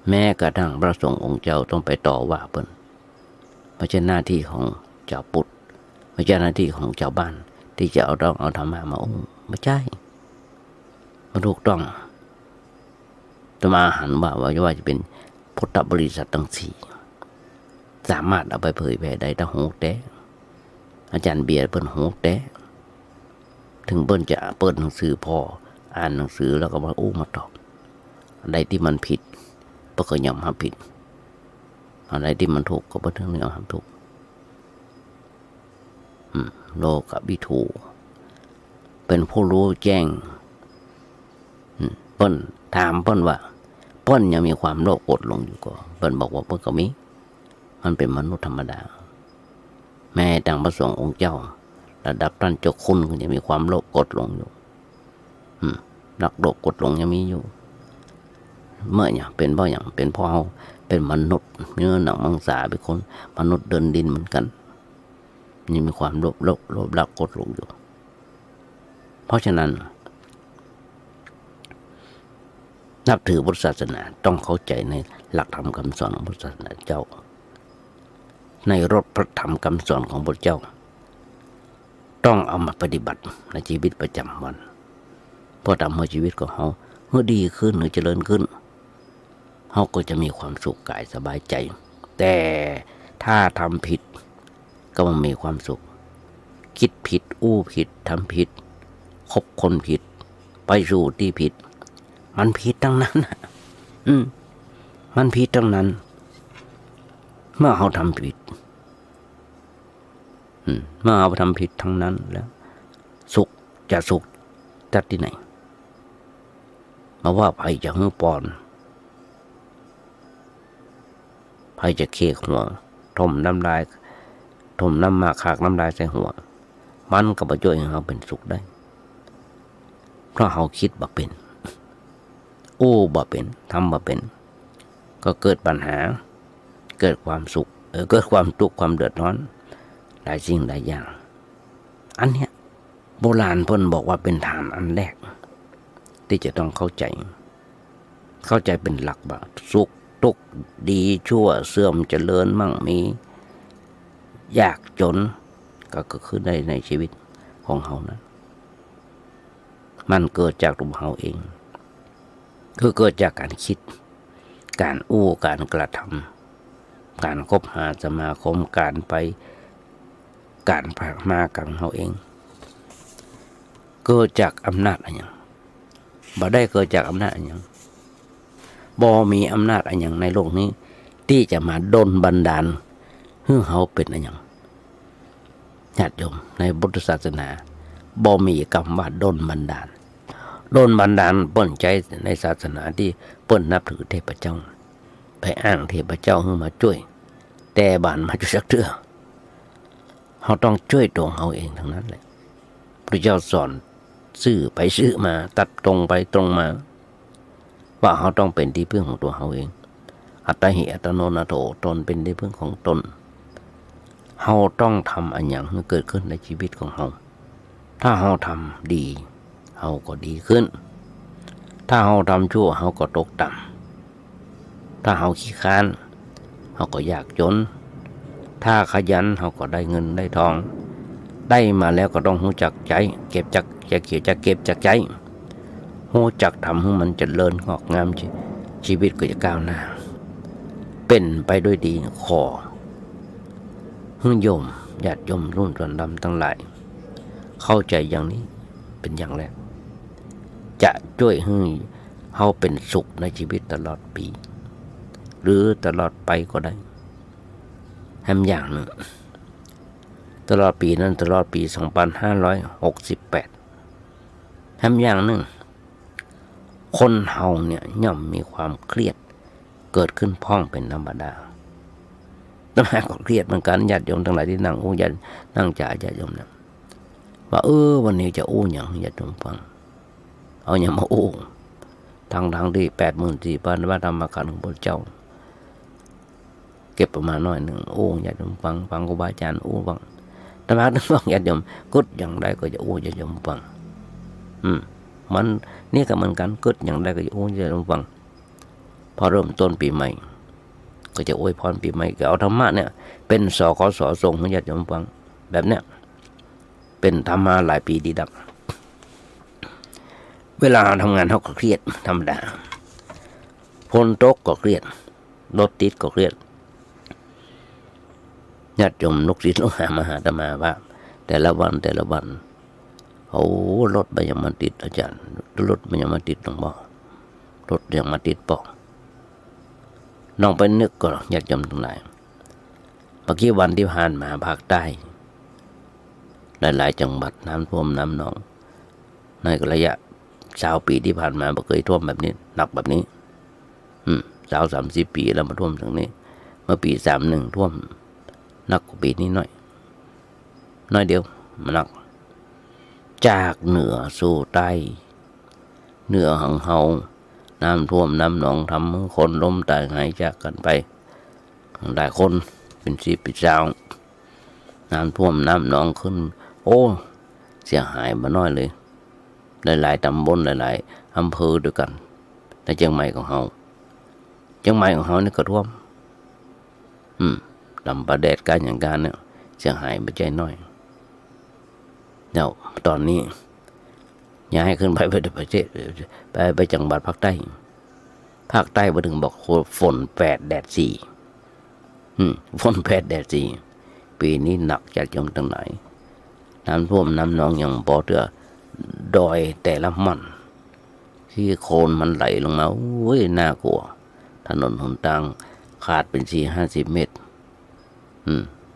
แม้กระทั่งพระสงฆ์องค์เจ้าต้องไปต่อว่าเพิ่นไม่ใช่หน้าที่ของเจ้าปุถไม่ใช่หน้าที่ของเจ้าบ้านที่จะเอาธรรมะมาไม่ใช่มันถูกต้องจะมาหันว่าจะเป็นพุทธบริษัททั้งสี่สามารถเอาไปเผยแผ่ได้ถ้าหูแตะอาจารย์เบียร์เปิ้นหูแตะถึงเปิ้นจะเปิดหนังสือพออ่านหนังสือแล้วก็มามาตอบอะไรที่มันผิดเปิ้นก็ยอมรับผิดอะไรที่มันถูกก็เปิ้นถึงยอมรับถูกโลกวิถูเป็นผู้รู้แจ้งเปิ้นถามเปิ้นว่าเปิ้นยังมีความโลภโกรธหลงอยู่ก็เปิ้นบอกว่าเปิ้นก็มีมันเป็นมนุษย์ธรรมดาแม้ดังพระสงฆ์องค์เจ้าระดับท่านเจ้าคุณก็ยังมีความโลภโกรธหลงอยู่นักโลภโกรธหลงยังมีอยู่เมื่ออย่างเป็นเพราะอย่างเป็นเพราะเราเป็นมนุษย์เนื้อหนังมังสาเป็นคนมนุษย์เดินดินเหมือนกันยังมีความโลภรักโกรธหลงอยู่เพราะฉะนั้นนับถือพุทธศาสนาต้องเข้าใจในหลักธรรมคำสอนของพุทธศาสนาเจ้าในรถพระธรรมคำสอนของพระเจ้าต้องเอามาปฏิบัติในชีวิตประจำวันเพราะทำให้ชีวิตของเขาเมื่อดีขึ้นหรือเจริญขึ้นเขาก็จะมีความสุขกายสบายใจแต่ถ้าทำผิดก็มันมีความสุขคิดผิดผิดทำผิดคบคนผิดไปสู่ที่ผิดมันผิดทั้งนั้นมันผิดทั้งนั้นเมื่อเขาทำผิดเมื่อเขาทำผิดทั้งนั้นแล้วสุขจากที่ไหนมาว่าภัยจะหื้อปอนภัยจะเคกหัวถมน้ำลายถมน้ำมาขากน้ำลายใส่หัวมันก็ประโยชน์ให้เขาเป็นสุขได้เพราะเขาคิดบ่เป็นบ่เป็นทำบ่เป็นก็เกิดปัญหาเกิดความสุขเกิดความทุกข์ความเดือดร้อนหลายสิ่งหลายอย่างอันเนี้ยโบราณเพิ่นบอกว่าเป็นฐานอันแรกที่จะต้องเข้าใจเป็นหลักว่าสุขทุกข์ดีชั่วเสื่อมเจริญมั่งมียากจนก็คือในชีวิตของเฮานั้นมันเกิดจากตัวเฮาเองคือเกิดจากการคิดการการกระทำการคบหาสมาคมการมากับเฮาเองเกิดจากอำนาจอะไรอย่างบ่ได้เกิดจากอำนาจอะไรอย่างบ่มีอำนาจอะไรอย่างในโลกนี้ที่จะมาดลบันดาลให้เฮาเป็นอะไรอย่างญาติโยมในพุทธศาสนาบ่มีคำว่าดลบันดาลเปิ้นใจในศาสนาที่เปิ้นนับถือเทพเจ้าไปอ้างเทพเจ้าให้มาช่วยแต่บ้านมาจุสักเทื่อเขาต้องช่วยตัวเขาเองทั้งนั้นแหละพระเจ้าสอนซื่อไปซื่อมาตัดตรงไปตรงมาว่าเขาต้องเป็นที่พึ่งของตัวเขาเองอัตหิอัตโนนาโถตนเป็นที่พึ่งของตนเขาต้องทำอันอย่างให้เกิดขึ้นในชีวิตของเขาถ้าเขาทำดีเขาก็ดีขึ้นถ้าเขาทำชั่วเขาก็ตกต่ำถ้าเขาขี้ค้านเขาก็ยากจนถ้าขยันเขาก็ได้เงินได้ทองได้มาแล้วก็ต้องรู้จักใจเก็บจากใจรู้จักทำให้มันเจริญงอกงามชีวิตก็จะก้าวหน้าเป็นไปด้วยดีขอให้โยมญาติโยมรุ่นดำทั้งหลายเข้าใจอย่างนี้เป็นอย่างแรกจะช่วยให้เขาเป็นสุขในชีวิตตลอดปีหรือตลอดไปก็ได้แฮมอย่างหนึ่งตลอดปีนั้นตลอดปี2568แฮมอย่างหนึ่งคนเฮาเนี่ยย่อมมีความเครียดเกิดขึ้นพ้องเป็นธรรมดาแล้วแม่ก็เครียดเหมือนกันญาติโยมทั้งหลายที่นั่งนั่งจ่ายญาติโยมนะว่าวันนี้จะอย่างญาติโยมฟังเอาอย่างมาทั้งที่84,000พระธรรมขันธ์ของพระเจ้า เก็บประมาณน้อยหนึ่งโอ้ญาติโยมฟังครูบาอาจารย์โอ้ฟังธรรมะทั้งฟังญาติโยมกดอย่างใดก็จะโอ้ญาติโยมฟังมันนี่ก็เหมือนกันกดอย่างใดก็จะโอ้ญาติโยมฟังพอเริ่มต้นปีใหม่ก็จะอวยพรปีใหม่ก็เอาธรรมะเนี่ยเป็นสคสส่งให้ญาติโยมฟังแบบเนี้ยเป็นธรรมะหลายปีดีดักเวลาทำงานเขาก็เครียดธรรมดาฝนตกก็เครียดรถติดก็เครียดญาติโยมลูกศิษย์ลูกหามาหาอาตมาว่าแต่ละวันโอ้รถมันยังมาติดอาจารย์รถมันยังมาติดหลวงพ่อรถยังมาติดปอกน้องไปนึกก็ญาติโยมทั้งหลายเมื่อกี้วันที่ผ่านมาภาคใต้หลายๆจังหวัดน้ำท่วมน้ำหนองในระยะ20 ปีที่ผ่านมาไม่เคยท่วมแบบนี้หนักแบบนี้30 ปีแล้วมาท่วมตรงนี้เมื่อปี31ท่วมหนักกว่าปีนี้น้อยเดียวมันหนักจากเหนือสู่ใต้เหนือหังเฮาน้ำท่วมน้ำหนองทำให้คนล้มตายหายจากกันไปหลายคนเป็น10 ปีน้ำท่วมน้ำหนองขึ้นโอ้เสียหายมาน้อยเลยหลายๆตำบลหลายๆอำเภอด้วยกันในเชียงใหม่ของเฮานี่ก็ท่วมลำปะแดดการอย่างการเนี่ยเสียหายไม่ใช่น้อยเดี๋ยวตอนนี้ย้ายขึ้นไปประเทศไปจังหวัดภาคใต้มาถึงบอกฝน8 แดด 4ฝน8 แดด 4ปีนี้หนักจากยมตั้งไหนน้ำท่วมน้ำหนองอย่างปอเตือดอยแต่ละมันที่โคลนมันไหลลงมาโอ้ยน่ากลัวถนนหนทางขาดเป็น40-50 เมตร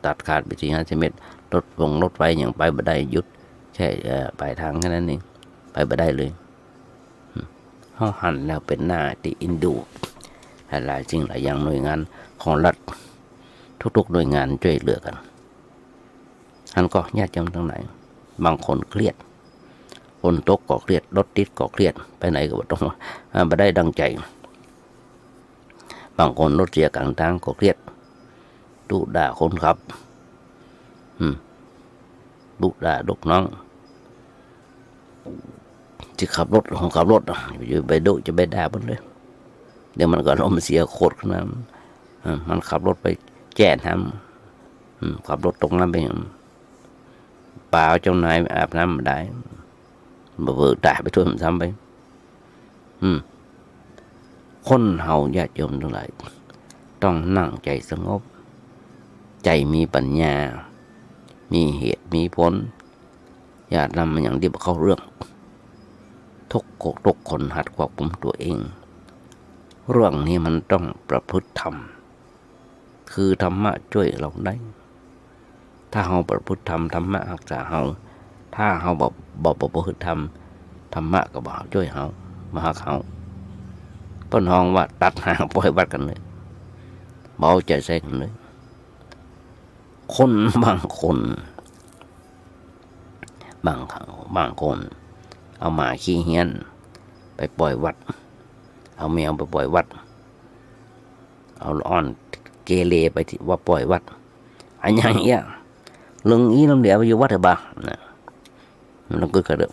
ตัดขาดไป40-50 เมตรรถไฟอย่างไปบ่ได้หยุดแค่ปลายทางแค่นั้นเองไปบ่ได้เลยห้องหันแล้วเป็นหน้าที่อินดูหลายจริงหลายอย่างหน่วยงานของรัฐทุกๆหน่วยงานช่วยเหลือกันท่านก็ญาติโยมทั้งหลายบางคนเครียดฝนตกก็เครียดรถติดก็เครียดไปไหนก็บ่ต้องบ่ได้ดังใจบางคนรถเสียกลางทางก็เครียดดุด่าคนขับดุด่าลูกน้องที่ขับรถอยู่ไปดุจะไปด่ามันเลยเดี๋ยวมันก็ลมเสียโคตรขึ้นมามันขับรถไปแจ้น้ำขับรถตกน้ำไปเปล่าเจ้านายอาบน้ำมาได้บ่เบิกด่าไปทั่วมันซ้ำไปคนเฮาญาติโยมทั้งหลายต้องนั่งใจสงบใจมีปัญญามีเหตุมีผลอย่านำมันอย่างที่เข้าเรื่องทุกคนหัดควบคุมตัวเองเรื่องนี้มันต้องประพฤติธรรมคือธรรมะช่วยเราได้ถ้าเฮาประพฤติธรรมธรรมะรักษาเฮาถ้าเฮาบ่ประพฤติธรรมธรรมะก็บ่ช่วยเฮามาหักเฮาต้นห้องว่าตัดหางปล่อยวัดกันเลยเบาใจใส่กันเลยคนบางคนเอาหมาขี้เหี้ยนไปปล่อยวัดเอาแมวไปปล่อยวัดเอาอ่อนเกเรไปที่ว่าปล่อยวัดอันอย่างเงี้ยลึงอีน้ำเหลียวไปอยู่วัดเถอะบ้านะมันต้องเกิดกระเดิม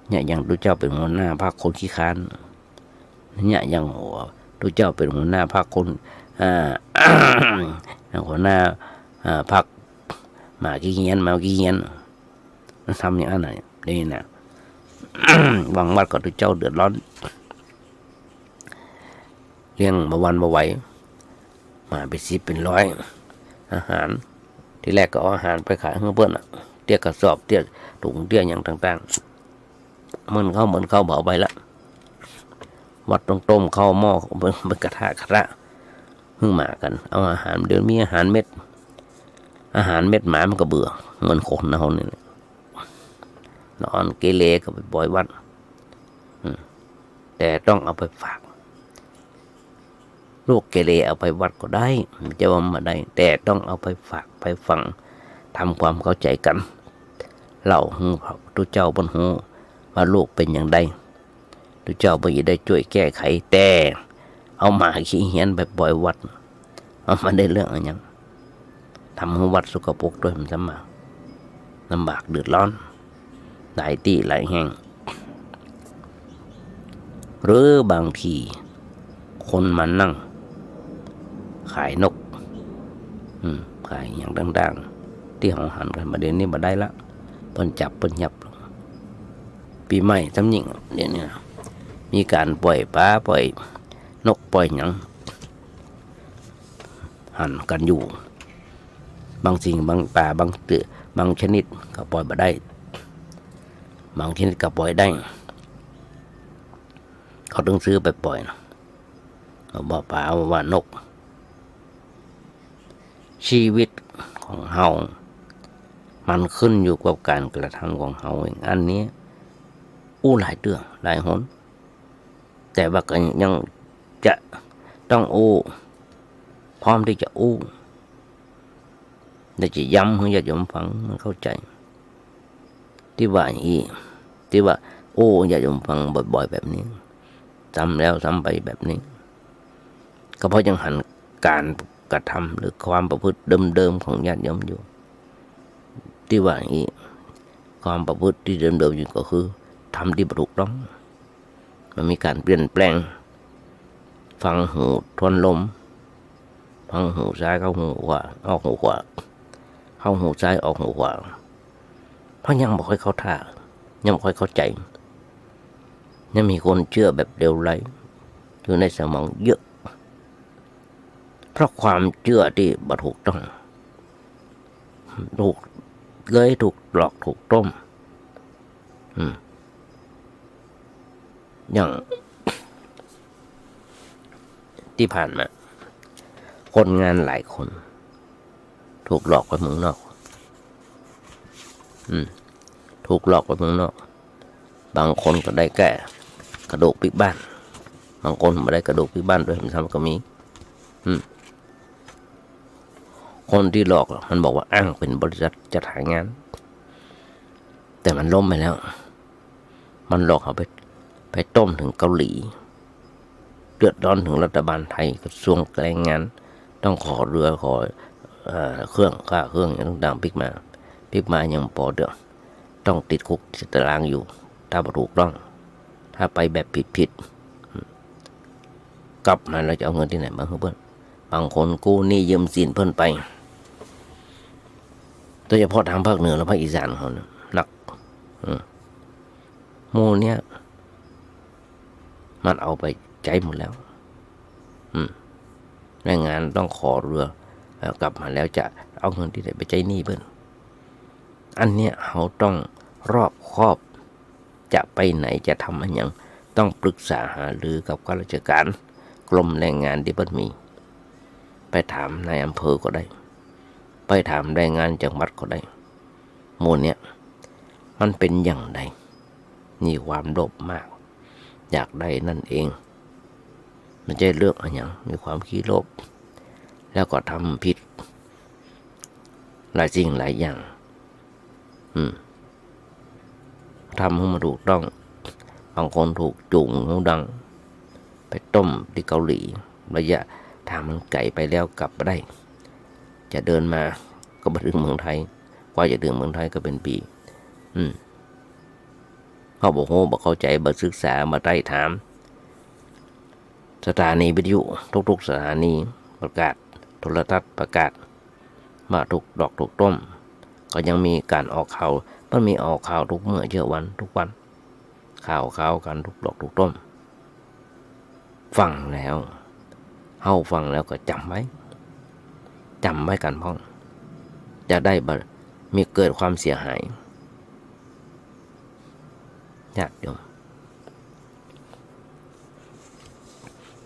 เนี่ยอย่างทุกเจ้าเป็นหัวหน้าพรรคคนขี้ค้านเนี่ยอย่างทุกเจ้าเป็นหัวหน้าพรรคคนหัวหน้าพรรคหมาขี้เหี้ยนแมวขี้เหี้ยนมันทำอย่างนั้นนี่นะบางวัดก็ทุกเจ้าเดือดร้อนเลี้ยงมาวันมาไหวมาเป็น10 เป็น 100อาหารที่แรกก็เอาอาหารไปขายให้เพื่อนเตี้ยกระสอบเตี้ยถุงเตี้ยอย่างต่างๆเหมือนเข้าเบาไปละวัดต้มข้าวหม้อเป็นกระทะเพิ่งมากันเอาอาหารเดี๋ยวมีอาหารเม็ดหมามันก็เบื่อเหมือนคนนะคนนี้นอนเกเรก็ไปปล่อยวัดแต่ต้องเอาไปฝากลูกเกเรเอาไปวัดก็ได้ไม่จะว่ามาได้แต่ต้องเอาไปฝากไปฟังทำความเข้าใจกันเล่าหูทุกเจ้าบนหูว่าลูกเป็นอย่างใดทุกเจ้าไม่ได้ช่วยแก้ไขแต่เอาหมาขี้เหี้ยนไปปล่อยวัด เอามาได้เรื่องอะไรยังทำให้วัดสกปรกด้วยมันลำบากเดือดร้อนหลายที่หลายแห่งหรือบางทีคนมานั่งขายนกขายอย่างดังๆที่เขาหันกันมาเดี๋ยวนี้มาได้ละเปิ้นจับเปิ้นยับปีใหม่ทำยิงเดี๋ยวนี้มีการปล่อยปลาปล่อยนกปล่อยหยังหันกันอยู่บางสิ่งบางป่าบางชนิดก็ปล่อยมาได้บางชนิดก็ปล่อยได้เขาต้องซื้อไปปล่อยนะเขาบอกป่าว่านกชีวิตของเฮามันขึ้นอยู่กับการกระทำของเฮาเองอันนี้หลายเรื่องหลายหนแต่ว่าก็ยังจะต้องพร้อมที่จะแต่จะย้ำให้ญาติโยมฟังมันเข้าใจที่ว่าญาติโยมฟังบ่อยๆแบบนี้ซ้ำแล้วซ้ำไปแบบนี้ก็เพราะยังหันการกระทำหรือความประพฤติเดิมๆของญาติโยมอยู่ที่ว่าความประพฤติที่เดิมๆอยู่ก็คือทำที่ถูกต้องมันมีการเปลี่ยนแปลงฟังหูทวนลมฟังหูซ้ายเข้าหูขวาออกหูขวาเข้าหูซ้ายออกหูขวาเพราะยังไม่ค่อยเข้าท่ายังไม่ค่อยเข้าใจยังมีคนเชื่อแบบเร็วไหลอยู่ในสมองเยอะเพราะความเชื่อที่บ่ถูกต้องถูกหลอกถูกต้มอย่างที่ผ่านมาคนงานหลายคนถูกหลอกไปเมืองนอกถูกหลอกไปเมืองนอกบางคนก็ได้แก่กระดูกพลิกบ้านบางคนไม่ได้กระดูกพลิกบ้านด้วยมันทำก็มีคนที่หลอกมันบอกว่าอ้างเป็นบริษัทจัดหางานแต่มันล้มไปแล้วมันหลอกเอาไปต้มถึงเกาหลีเดือดร้อนถึงรัฐบาลไทยกระทรวงแรงงานต้องขอเรือขอเครื่องค่าเครื่องอย่างต่างๆพลิกมาอย่างปอเดือดต้องติดคุกติดตารางอยู่ถ้าไม่ถูกต้องถ้าไปแบบผิดกลับมาเราจะเอาเงินที่ไหนมาให้เพื่อนบางคนกู้หนี้ยืมสินเพิ่นไปโดยเฉพาะทางภาคเหนือและภาคอีสานเขานะหนักโมเนี้ยมันเอาไปใจหมดแล้วแรงงานต้องขอเรือแล้วกลับมาแล้วจะเอาเงินที่ไหนไปใจหนี้เพิ่นอันเนี้ยเขาต้องรอบคอบจะไปไหนจะทำอะไรอย่างต้องปรึกษาหารือกับข้าราชการกรมแรงงานที่เพิ่นมีไปถามนายอำเภอก็ได้ไปถามแรงงานจังหวัดก็ได้หมู่เนี้ยมันเป็นอย่างไรมีความโลภมากอยากได้นั่นเองมันจะเลือกอะไรอย่างมีความขี้โลภแล้วก็ทำผิดหลายสิ่งหลายอย่างทำให้มันถูกต้องบางคนถูกจูงหูดังไปต้มที่เกาหลีระยะทางมันไกลไปแล้วกลับมาได้จะเดินมาก็มาถึงเมืองไทยกว่าจะถึงเมืองไทยก็เป็นปีเขาบอกเข้าใจบ่ศึกษามาใต้ถามสถานีวิทยุทุกๆสถานีประกาศโทรทัศน์ประกาศมาถูกดอกถูกต้มก็ยังมีการออกข่าวมันมีออกข่าวทุกเมื่อเยอะวันทุกวันข่าวกันทุกดอกทุกต้มฟังแล้วฟังแล้วก็จำไว้กันพ้องจะได้มีเกิดความเสียหายญาติโยม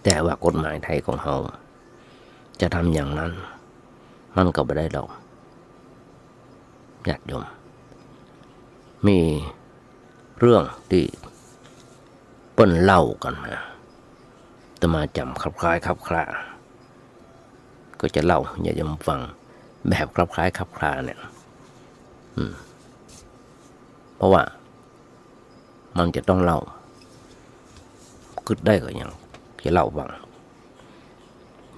แต่ว่ากฎหมายไทยของเราจะทำอย่างนั้นมันก็ไม่ได้หรอกญาติโยมมีเรื่องที่เปิ้นเล่ากันมาแต่มาจำคลับคล้ายคลับคลาก็จะเล่าอย่าจะมาฟังแบบคลับคล้ายคลับคลาเนี่ยเพราะว่ามันจะต้องเล่าคิดได้ก็อย่างที่เล่าฟัง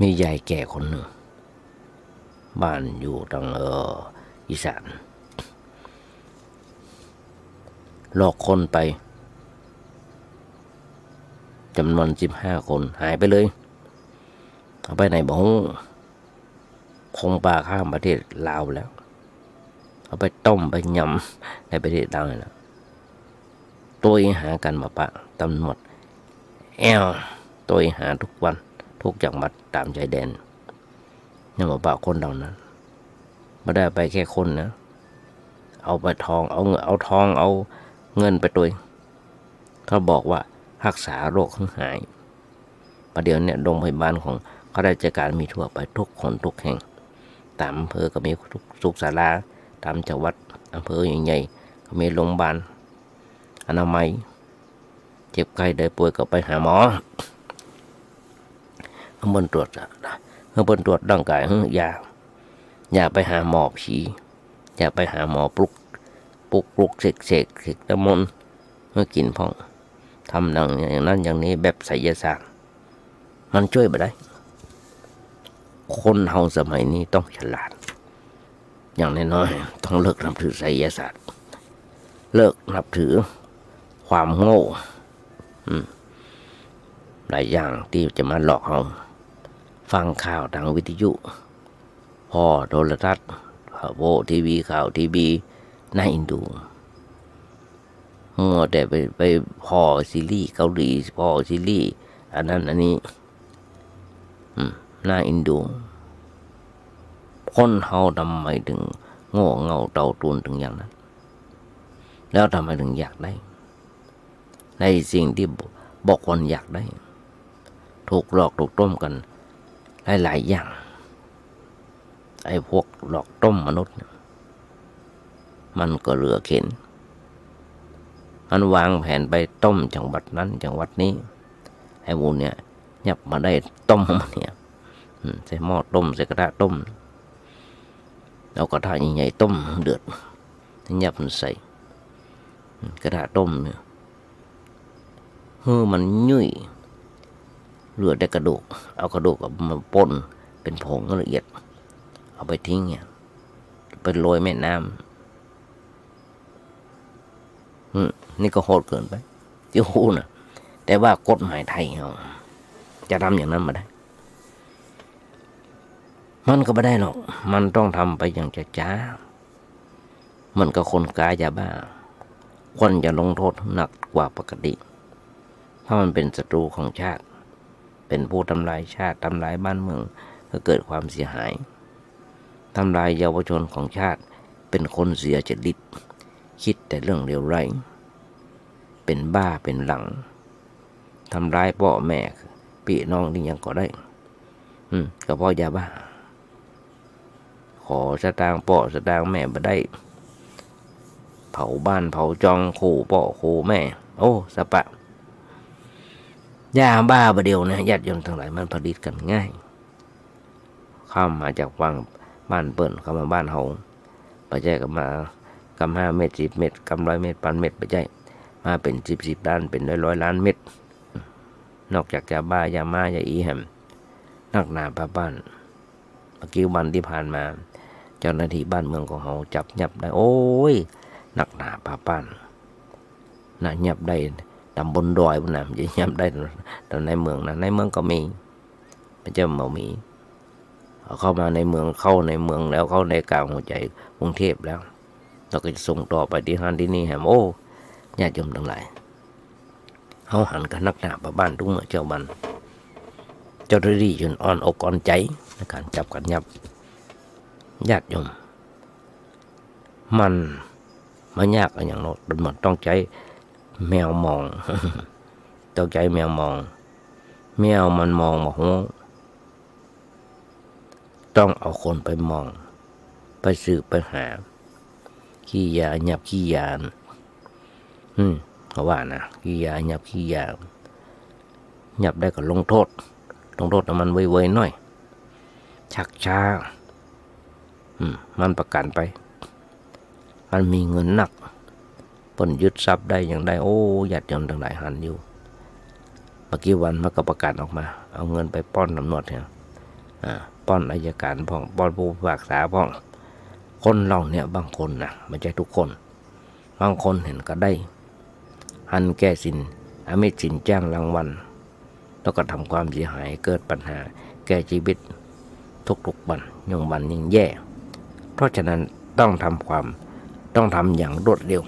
มียายแก่คนหนึ่ง บ้านอยู่ทางอีสานหลอกคนไปจำนวน15 คนหายไปเลยเอาไปไหนบ่ฮู้คงปลาข้ามประเทศลาวแล้วเอาไปต้มไปยำในประเทศลาวแล้วตัวหากันมาปะตำรวจตัวหาทุกวันทุกจังหวัดตามชายแดนยังมาปะคนเหล่านั้นไม่ได้ไปแค่คนนะเอาไปทองเอาเงินเอาเงินไปตัวเขาบอกว่ารักษาโรคหายประเดี๋ยวเนี่ยโรงพยาบาลของข้าราชการมีทั่วไปทุกคนทุกแห่งตามอำเภอก็มีทุกศาลาตามจังหวัดอำเภอใหญ่ๆก็มีโรงพยาบาลอนามัยเจ็บไข้ได้ป่วยก็ไปหาหมอเมื่อตรวจร่างกายอย่าไปหาหมอผีอย่าไปหาหมอปลุกเสกน้ำมนต์เมื่อกินพ่องทำอย่างนั้นอย่างนี้แบบไสยศาสตร์มันช่วยไม่ได้ คนเฮาสมัยนี้ต้องฉลาดอย่างน้อยๆต้องเลิกนับถือไสยศาสตร์เลิกนับถือความโง่หลายอย่างที่จะมาหลอกเฮาฟังข่าวทางวิทยุพอโทรทัศน์ทีวีข่าวทีวีน่าอินดูมัวแต่ไปพอซีรีส์เกาหลีพอซีรีส์อันนั้นอันนี้น่าอินดูคนเฮาทำไมถึงโง่เง่าเต่าตูนถึงอย่างนั้นแล้วทำไมถึงอยากได้ในสิ่งที่บอกคนอยากได้ถูกหลอกถูกต้มกันหลายๆอย่างไอ้พวกหลอกต้มมนุษย์มันก็เหลือเข็นมันวางแผนไปต้มจังหวัดนั้นจังหวัดนี้ไอ้วุ้นเนี่ยยับมาได้ต้มมันเนี่ยใส่หม้อต้มใส่กระทะต้มเอากระทะใหญ่ๆต้มเดือดยับมันใส่กระทะต้มเนี่ยมันยุ่ยเหลือแต่กระดูกเอากระดูกมาป่นเป็นผงละเอียดเอาไปทิ้งเนี่ยไปโรยแม่น้ำนี่ก็โหดเกินไปที่หูนะแต่ว่ากฎหมายไทยเราจะทำอย่างนั้นมาได้มันก็ไม่ได้หรอกมันต้องทำไปอย่างช้าๆมันก็คนกายาบ้าคนจะลงโทษหนักกว่าปกติเพราะมันเป็นศัตรูของชาติเป็นผู้ทำลายชาติทำลายบ้านเมืองก็เกิดความเสียหายทำลายเยาวชนของชาติเป็นคนเสียจริตคิดแต่เรื่องเลวร้ายเป็นบ้าเป็นหลังทำร้ายพ่อแม่พี่น้องนี่ยังก็ได้ก็เพราะยาบ้าขอสตางค์พ่อสตางค์แม่มาได้เผาบ้านเผาจองขู่พ่อขู่แม่โอ้สปะยาบ้าประเดียวนะญาติโยมทั้งหลายมันผลิตกันง่ายข้ามมาจากวังบ้านเปิ่นเข้ามาบ้านเฮาไปใจกับมากำ5 เม็ด10 เม็ดกำ100 เม็ด1,000 เม็ดไปใจมาเป็น10 ล้านเป็นร้อยล้านเม็ดนอกจากยาบ้ายาม่ายาอีแฮมนักหนาพาบ้านเมื่อกี้วันที่ผ่านมาเจ้าหน้าที่บ้านเมืองของเขาจับยับได้โอ้ยนักหนาพาบ้านน่ะยับได้ตำบลดอยพุ่นน่ะจะยับได้ตอนในเมืองนะในเมืองก็มีไม่ใช่บ่มีเข้ามาในเมืองเข้าในเมืองแล้วเข้าในกลางหัวใจกรุงเทพแล้วเราก็จะส่งต่อไปที่ฮันที่นี่แฮมโอ้ญาติโยมทั้งหลายเขาหันกันนักหนาบ้านทุกเมื่อเจ้าบันเจ้าหน้าที่จนอ่อนอกอ่อนใจในการจับกันยับญาติโยมมันยากอย่างเรามันต้องใจแมวมองต้องใจแมวมองแมวมันมองมาหัวต้องเอาคนไปมองไปสืบไปหาขี้ยาหยับขี้ยาเขาว่านะขี้ยาหยับขี้ยาหยับได้ก็ลงโทษแต่มันไวๆหน่อยชักช้ามันประกันไปมันมีเงินหนักปล้นยึดทรัพย์ได้อย่างใดโอ้ญาติโยมทั้งหลายหันอยู่เมื่อกี้วันมันก็ประกาศออกมาเอาเงินไปป้อนตำรวจเนี่ย ป้อนอัยการพ่องป้อนผู้พิพากษาพ่องคนเราเนี่ยบางคนนะไม่ใช่ทุกคนบางคนเห็นก็ได้หันแก้สินอมิตสินจ้างรางวัลแล้วก็ทำความเสียหายเกิดปัญหาแก่ชีวิตทุกๆวันยิ่งแย่เพราะฉะนั้นต้องทำอย่างรวดเร็ว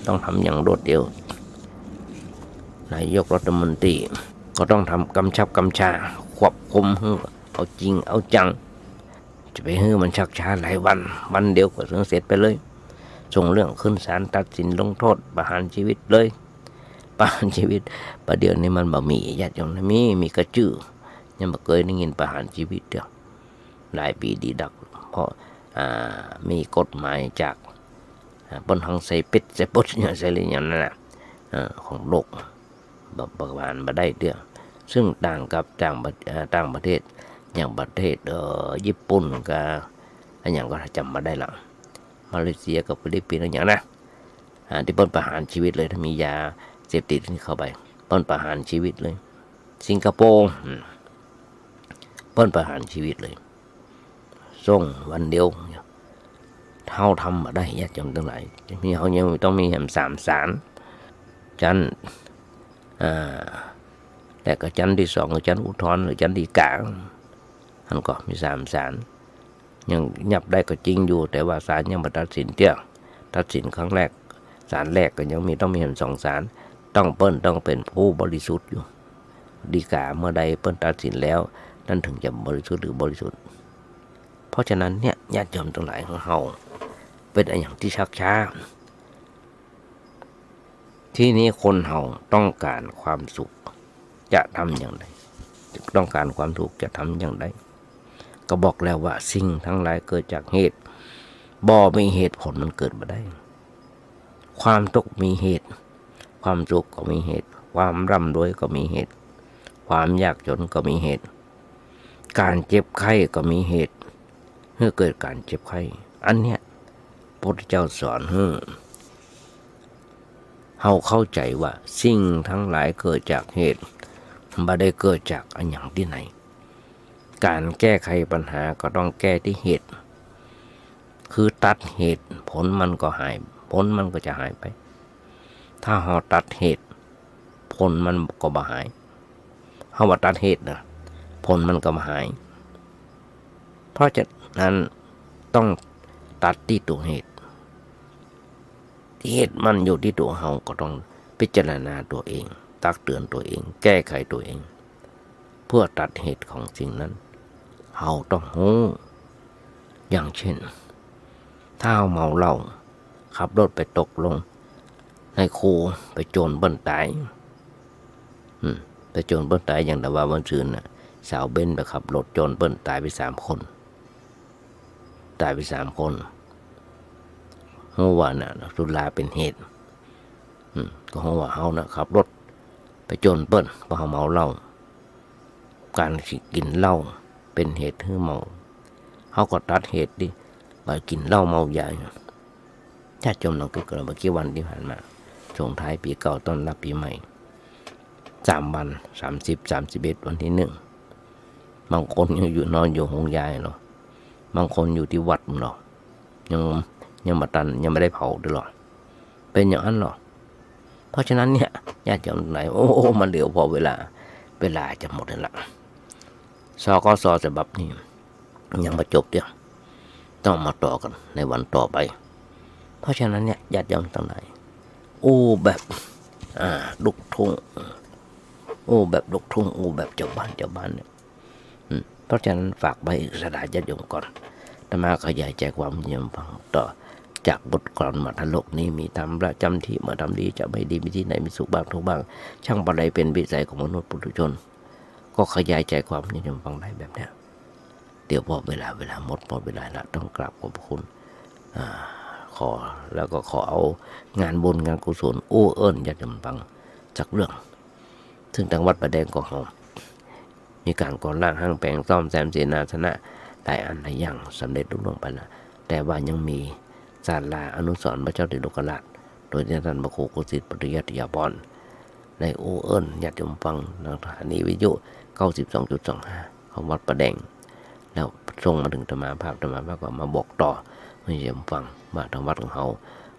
ต้องทำอย่างรวดเร็วนายกรัฐมนตรีก็ต้องทำกำชาควบคุมเอาจริงเอาจังจะไปให้มันชักช้าหลายวันเดียวก็ถึงเสร็จไปเลยส่งเรื่องขึ้นศาลตัดสินลงโทษประหารชีวิตเลยประหารชีวิตประเดี๋ยวนี้มันบ่มีญาติโยมมีกระจื้อยังบ่เคยได้ยินประหารชีวิตเดียวหลายปีดีดักเพราะมีกฎหมายจากบนห้องใส่เป็ดใส่ปดใส่อะไรอย่างนั้นนะของโลกประมาณมาได้เดียวซึ่งต่างกับต่างประเทศอย่างประเทศญี่ปุ่นกับอย่างก็จำมาได้ละมาเลเซียกับฟิลิปปินส์อย่างนะที่ป้นประหารชีวิตเลยถ้ามียาเสพติดเข้าไปป้นประหารชีวิตเลยสิงคโปร์ป้นประหารชีวิตเลยส่งวันเดียวเท่าทำมาได้ญาติโยมทั้งหลายมีเขายังต้องมี3 ศาลจันแต่ก็ชั้นที่2คือชั้นอุทธรณ์หรือชั้นฎีกาท่านก็มี3 ศาลยังยับได้ก็จริงอยู่แต่ว่าศาลยังไม่ตัดสินตัดสินครั้งแรกศาลแรกก็ยังต้องมี2 ศาลต้องเป็นผู้บริสุทธิ์อยู่ฎีกาเมื่อใดตัดสินแล้วนั่นถึงจะบริสุทธิ์หรือบริสุทธิ์เพราะฉะนั้นเนี่ยญาติโยมทั้งหลายของเราเป็นอย่างที่ชักช้าที่นี้คนเราต้องการความสุขจะทำอย่างไรต้องการความสุขจะทำอย่างไรก็บอกแล้วว่าสิ่งทั้งหลายเกิดจากเหตุบ่มีเหตุผลมันเกิดมาได้ความทุกข์มีเหตุความสุขก็มีเหตุความร่ำรวยก็มีเหตุความยากจนก็มีเหตุการเจ็บไข้ก็มีเหตุเมื่อเกิดการเจ็บไข้อันเนี้ยพระพุทธเจ้าสอนให้เราเข้าใจว่าสิ่งทั้งหลายเกิดจากเหตุไม่ได้เกิดจากอันอย่างที่ไหนการแก้ไขปัญหาก็ต้องแก้ที่เหตุคือตัดเหตุผลมันก็หายผลมันก็จะหายไปถ้าเราตัดเหตุผลมันก็บ่หายเราว่าตัดเหตุนะผลมันก็บ่หายเพราะฉะนั้นต้องตัดที่ตัวเหตุเหตุมันอยู่ที่ตัวเราก็ต้องพิจารณาตัวเองตักเตือนตัวเองแก้ไขตัวเองเพื่อตัดเหตุของสิ่งนั้นเราต้องรู้อย่างเช่นถ้าเราเมาเหล้าขับรถไปตกลงในคูไปโจรเบิ้ลตายไปโจรเบิ้ลตายอย่างแต่ว่าวันซื่นน่ะสาวเบนไปขับรถโจรเบิ้ลตายไป3 คนเพราะว่าน่ะสุราเป็นเหตุก็เพราะว่าเฮานะขับรถไปโจรเปิ้นเพราะเฮาเมาเหล้าการกินเหล้าเป็นเหตุให้เมาเฮาก็ตัดเหตุดิไปกินเหล้าเมายาญาติโยมลองคิดกันเมื่อกี้วันที่ผ่านมาส่งท้ายปีเก่าต้อนรับปีใหม่3 วัน30 31วันที่1บางคนยังอยู่นอนอยู่ห้องยายเนาะบางคนอยู่ที่วัดเนาะยังไม่ได้เผาด้วยหรอเป็นอย่างนั้นหรอเพราะฉะนั้นเนี่ยญาติโยมไหนโอ้มันเดี๋ยวพอเวลาจะหมดแล้วล่ะสกสฉบับนี้ยังไม่จบเดี๋ยวต้องมาต่อกันในวันต่อไปเพราะฉะนั้นเนี่ยญาติโยมทั้งหลายแบบลูกทุ่งแบบลูกทุ่งแบบเจ้าบ้านเนี่ยเพราะฉะนั้นฝากไว้สดาญาติโยมก่อนแต่มาขยายใจความยมฟังต่อจากบทกลอนมรรทโลกนี้มีธรรมประจำที่เมื่อทำดีจะไม่ดีมีที่ไหนมีสุขบ้างทุกบ้างช่างปะไรเป็นวิสัยของมนุษย์ปุถุชนก็ขยายใจความยมฟังได้แบบเนี้ยเดี๋ยวพอเวลาหมดพอเวลาละต้องกราบขอบคุณขอเอางานบุญงานกุศลเอิ้นญาติโยมฟังจากเรื่องซึ่งทางวัดประแดงก็ของมีการก่อร่างห้างแปลงซ่อมแซมเสนาสนะหลายอันหลายอย่างสำเร็จลุล่วงไปแล้วแต่ว่ายังมีศาลาอนุสรณ์พระเจ้าติโลกราชโดยท่านพระครูโกสิทธิ์ปริยัติยาพรในเอิ้นญาติโยมฟังทางสถานีวิทยุ 92.25 ของวัดประแดง แล้วส่งมาถึงธรรมาภาพก็มาบอกต่อให้โยมฟังว่าทางวัดของเรา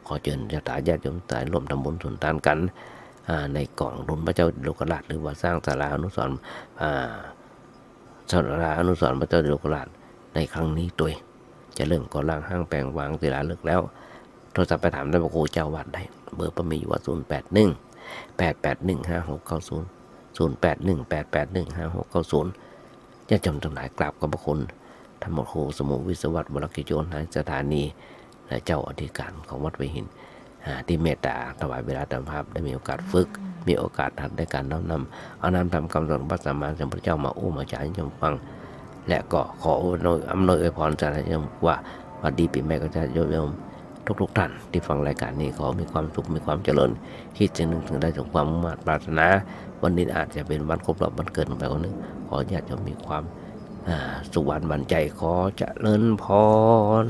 ขอเชิญญาติโยมสายร่วมทำบุญสุนทานกันในกล่องรุนพระเจ้าโลกราชหรือว่าสร้างศาลาอนุสรณ์ศาลาอนุสรณ์พระเจ้าโลกราชในครั้งนี้ตัวจะเริ่มก่อร่างห้างแปลงวางศิลาฤกษ์แล้วโทรศัพท์ไปถามได้พระครูเจ้าวัดได้เบอร์ประมีอยู่ว่า081-881-5690 ญาติโยมทั้งหลายกราบขอบพระคุณท่านหมอครูสมุวิศวัตรวรกิจโยนในสถานีและเจ้าอธิการของวัดไผ่หินที่เมตตาถวายเวลาตามภาพได้มีโอกาสฝึกมีโอกาสทัดในการน้อมนำเอานำทำคำสอนพระสัมมาสัมพุทธเจ้ามาอู้มาจ่ายโยมฟังและก็ขออำนวยอวยพรสาธุชนว่าวันดีปีใหม่ก็จะโยมทุกท่านที่ฟังรายการนี้ขอมีความสุขมีความเจริญคิดสิ่งหนึ่งถึงได้สมความมุ่งมั่นปรารถนาวันนี้อาจจะเป็นวันครบรอบวันเกิดของใครคนหนึ่งขอญาติโยมมีความสุขหวานบันใจขอเจริญพร